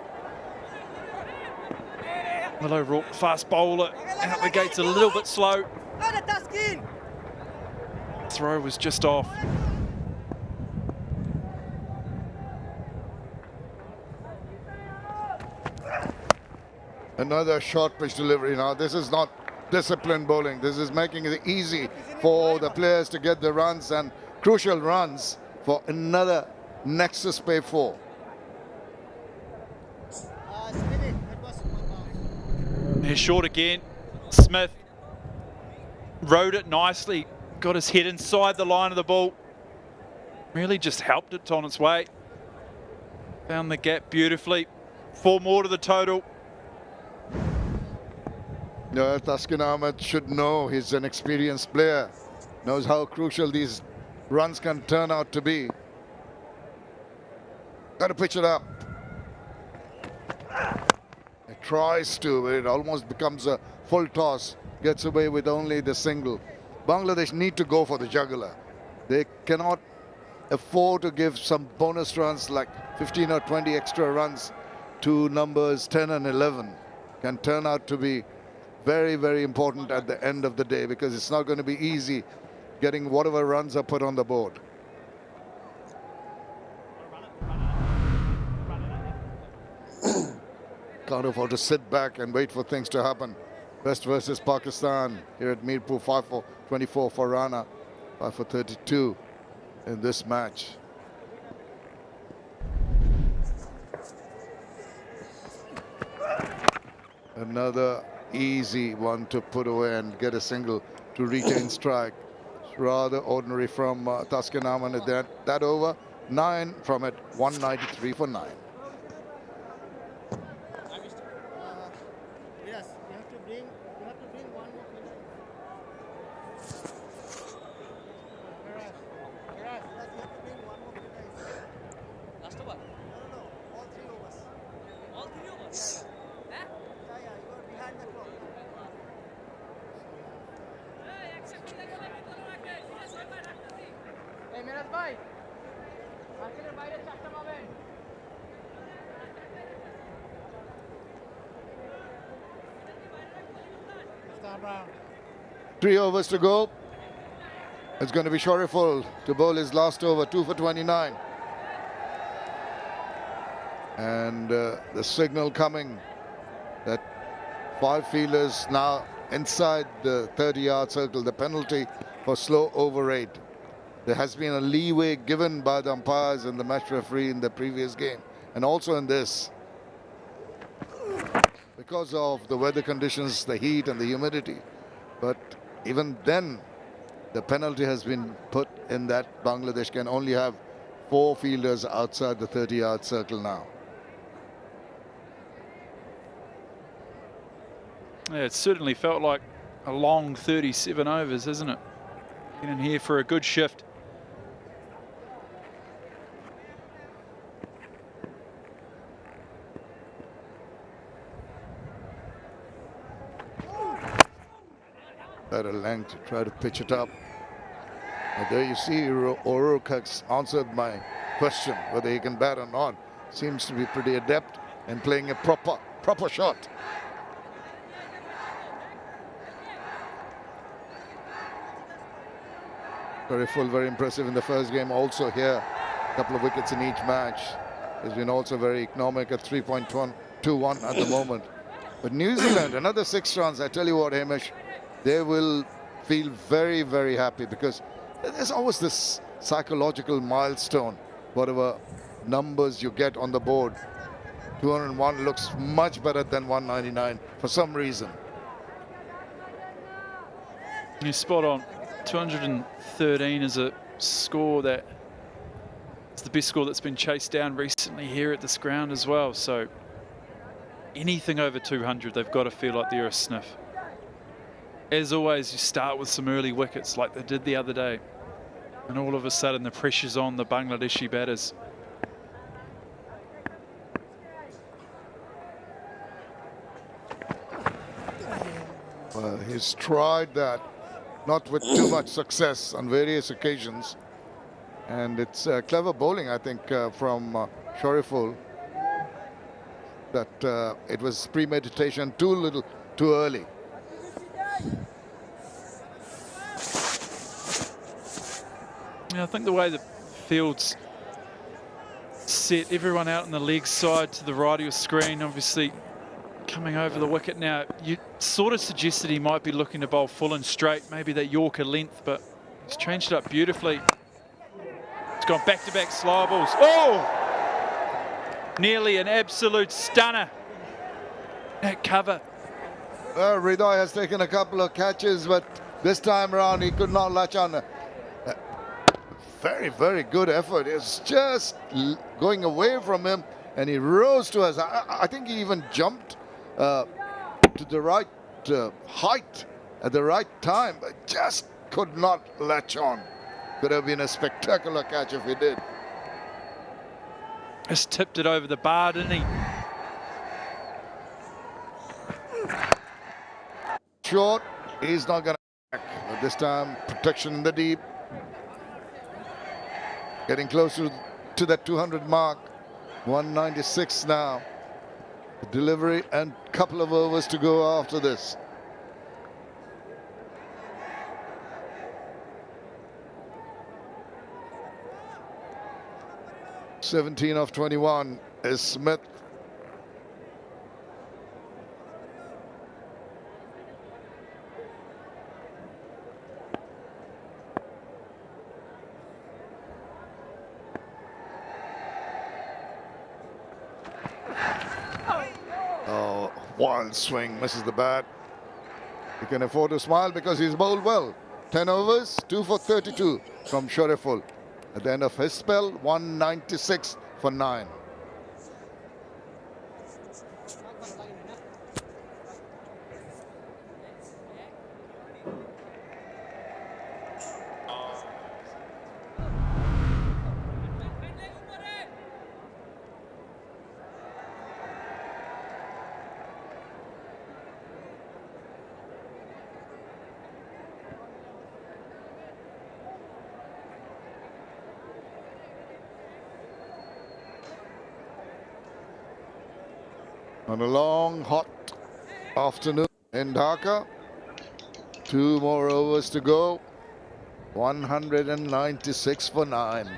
Will O'Rourke, fast bowler, out the gates a little bit slow. Throw was just off. Another short pitch delivery. Now this is not disciplined bowling. This is making it easy for the players to get the runs, and crucial runs for another Nexus Pay 4. He's short again. Smith rode it nicely. Got his head inside the line of the ball. Really just helped it on its way. Found the gap beautifully. 4 more to the total. No, Taskin Ahmed should know he's an experienced player. Knows how crucial these runs can turn out to be. Got to pitch it up. He tries to, but it almost becomes a full toss. Gets away with only the single. Bangladesh need to go for the jugular. They cannot afford to give some bonus runs like 15 or 20 extra runs to numbers 10 and 11. Can turn out to be very, very important at the end of the day, because it's not going to be easy getting whatever runs are put on the board. Can't afford to sit back and wait for things to happen. West versus Pakistan here at Mirpur. 5 for 24 for Rana, 5 for 32 in this match. Another easy one to put away and get a single to retain strike. It's rather ordinary from Taskin Ahmed at that over. 9 from it, 193 for 9. Yes, you have to bring one more player. Whereas, you have to bring one more player. Last over? No, all 3 overs. All 3 overs? Yeah, you are behind the clock. Hey, Meraz bhai, মার্কেটের বাইরে 4টা পাবেন। Three overs to go. It's going to be Shariful to bowl his last over, 2 for 29. And the signal coming that 5 fielders now inside the 30-yard circle, the penalty for slow over rate. There has been a leeway given by the umpires and the match referee in the previous game, and also in this. Because of the weather conditions, the heat and the humidity. But even then, the penalty has been put in that Bangladesh can only have 4 fielders outside the 30-yard circle now. Yeah, it certainly felt like a long 37 overs, isn't it? Get in here for a good shift. better length to try to pitch it up. But there you see, O'Rourke has answered my question whether he can bat or not. Seems to be pretty adept in playing a proper shot. Shariful very impressive in the first game. Also here, a couple of wickets in each match. Has been also very economic at 3.21 at the moment. But New Zealand, another 6 runs. I tell you what, Hamish, they will feel very, very happy, because there's always this psychological milestone, whatever numbers you get on the board. 201 looks much better than 199 for some reason. You're spot on. 213 is a score that it's the best score that's been chased down recently here at this ground as well. So anything over 200, they've got to feel like they're a sniff. As always, you start with some early wickets like they did the other day, and all of a sudden the pressure's on the Bangladeshi batters. Well, he's tried that, not with too much success on various occasions. And it's clever bowling, I think, from Shariful. That it was premeditation too early. Yeah, I think the way the field's set, everyone out on the leg side to the right of your screen, obviously coming over the wicket now, you sort of suggested he might be looking to bowl full and straight, maybe that Yorker length, but he's changed it up beautifully. It's gone back-to-back slow balls. Oh! Nearly an absolute stunner. That cover. Well, Hriday has taken a couple of catches, but this time around he could not latch on. Very, very good effort. It's just going away from him, and he rose to us. I think he even jumped to the right height at the right time, but just could not latch on. Could have been a spectacular catch if he did. Just tipped it over the bar, didn't he? Short, he's not going to back. But this time, protection in the deep. Getting closer to that 200 mark. 196 now. The delivery and a couple of overs to go after this. (17 of 21) is Smith. Oh, wild swing, misses the bat. He can afford to smile because he's bowled well. 10 overs, 2 for 32 from Shariful. At the end of his spell, 196 for 9. On a long, hot afternoon in Dhaka. 2 more overs to go. 196 for 9.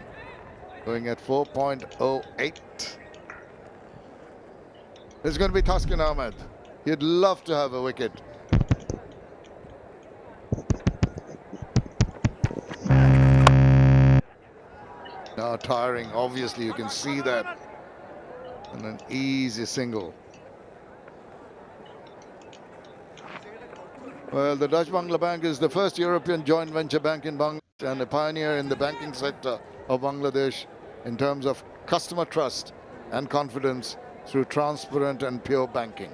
Going at 4.08. It's going to be Taskin Ahmed. He'd love to have a wicket. Now tiring, obviously you can see that. And an easy single. Well, the Dutch Bangla Bank is the first European joint venture bank in Bangladesh and a pioneer in the banking sector of Bangladesh in terms of customer trust and confidence through transparent and pure banking.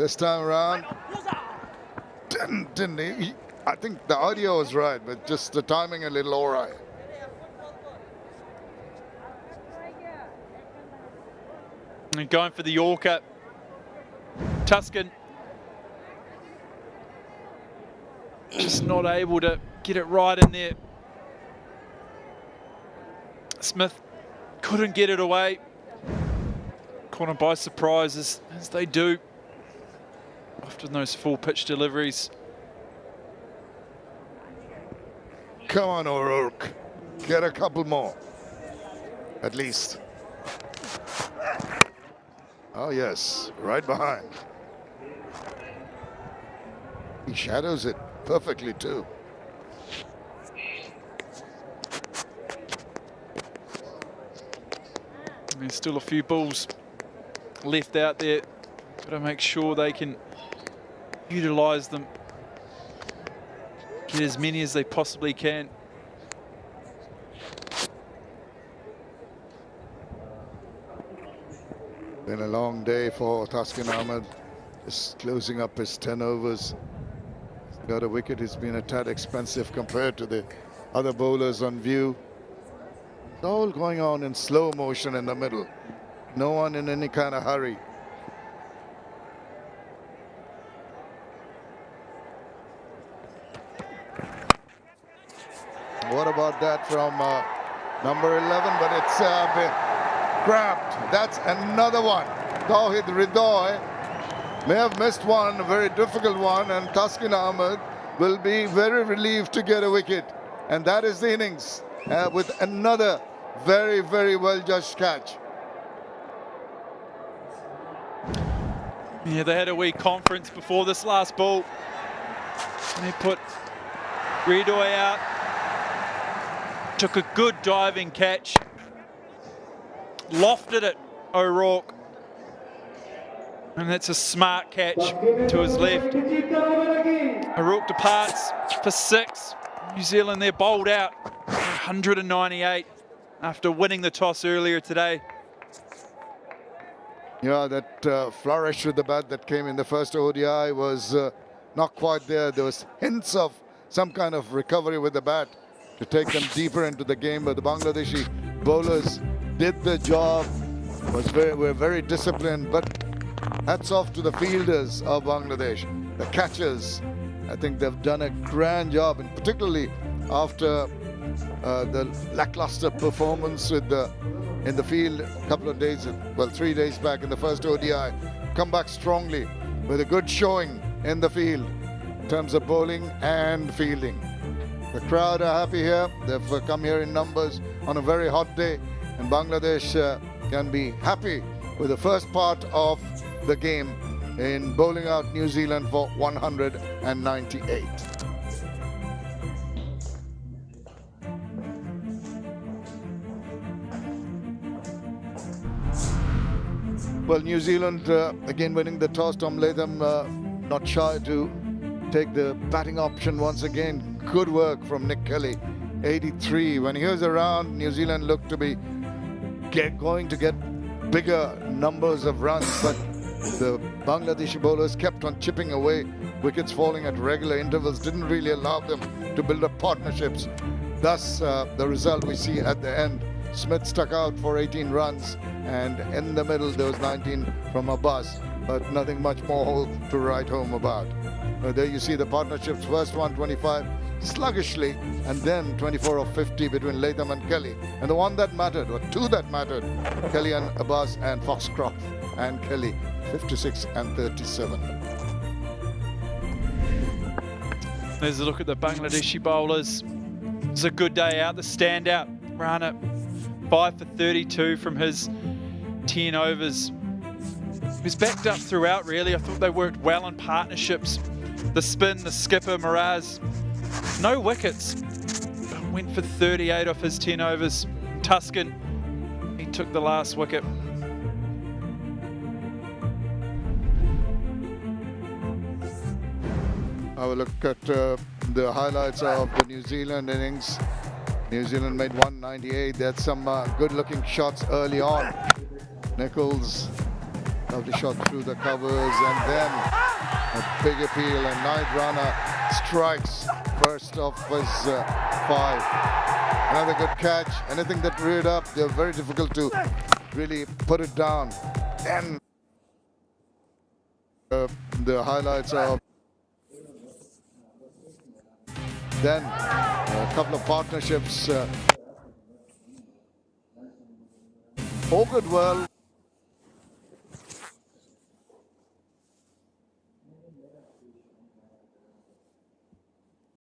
this time around. Didn't he? I think the audio was right, but just the timing a little awry. And going for the Yorker. Tuscan just not able to get it right in there. Smith couldn't get it away. Caught him by surprise as they do. Often those full pitch deliveries. Come on, O'Rourke. Get a couple more. At least. Oh, yes. Right behind. He shadows it perfectly, too. There's still a few balls left out there. Got to make sure they can utilise them. Get as many as they possibly can. Been a long day for Taskin Ahmed. Just closing up his 10 overs. Got a wicket. He's been a tad expensive compared to the other bowlers on view. It's all going on in slow motion in the middle. No one in any kind of hurry. What about that from number 11? But it's been grabbed. That's another one. Tawhid Ridoy may have missed one, a very difficult one, and Taskin Ahmed will be very relieved to get a wicket. And that is the innings with another very, very well judged catch. Yeah, they had a wee conference before this last ball. And they put Ridoy out. Took a good diving catch. Lofted it, O'Rourke. And that's a smart catch to his left. O'Rourke departs for 6. New Zealand, they're bowled out 198 after winning the toss earlier today. Yeah, that flourish with the bat that came in the first ODI was not quite there. There was hints of some kind of recovery with the bat to take them deeper into the game, but the Bangladeshi bowlers did the job, were very disciplined, but hats off to the fielders of Bangladesh, the catchers. I think they've done a grand job, and particularly after the lackluster performance with in the field a couple of days, well, 3 days back in the first ODI, come back strongly with a good showing in the field in terms of bowling and fielding. The crowd are happy here. They've come here in numbers on a very hot day, and Bangladesh can be happy with the first part of the game in bowling out New Zealand for 198. Well, New Zealand again winning the toss. Tom Latham not shy to take the batting option once again. Good work from Nick Kelly, 83. When he was around, New Zealand looked to be going to get bigger numbers of runs, but the Bangladeshi bowlers kept on chipping away. Wickets falling at regular intervals didn't really allow them to build up partnerships. Thus, the result we see at the end. Smith stuck out for 18 runs, and in the middle there was 19 from Abbas, but nothing much more to write home about. There you see the partnerships. First one 25 sluggishly, and then 24 of 50 between Latham and Kelly. And the one that mattered, or two that mattered, Kelly and Abbas and Foxcroft and Kelly, 56 and 37. There's a look at the Bangladeshi bowlers. It's a good day out. The standout, Rana, 5 for 32 from his 10 overs. He was backed up throughout, really. I thought they worked well in partnerships. The spin, the skipper, Miraz, no wickets. Went for 38 off his 10 overs. Tuscan, he took the last wicket. Have a look at the highlights of the New Zealand innings. New Zealand made 198. They had some good-looking shots early on. Nichols Lovely shot through the covers, and then a big appeal, and Naid Rana strikes first of his 5. Another good catch. Anything that reared up, they're very difficult to really put it down. And the highlights of then a couple of partnerships augured well.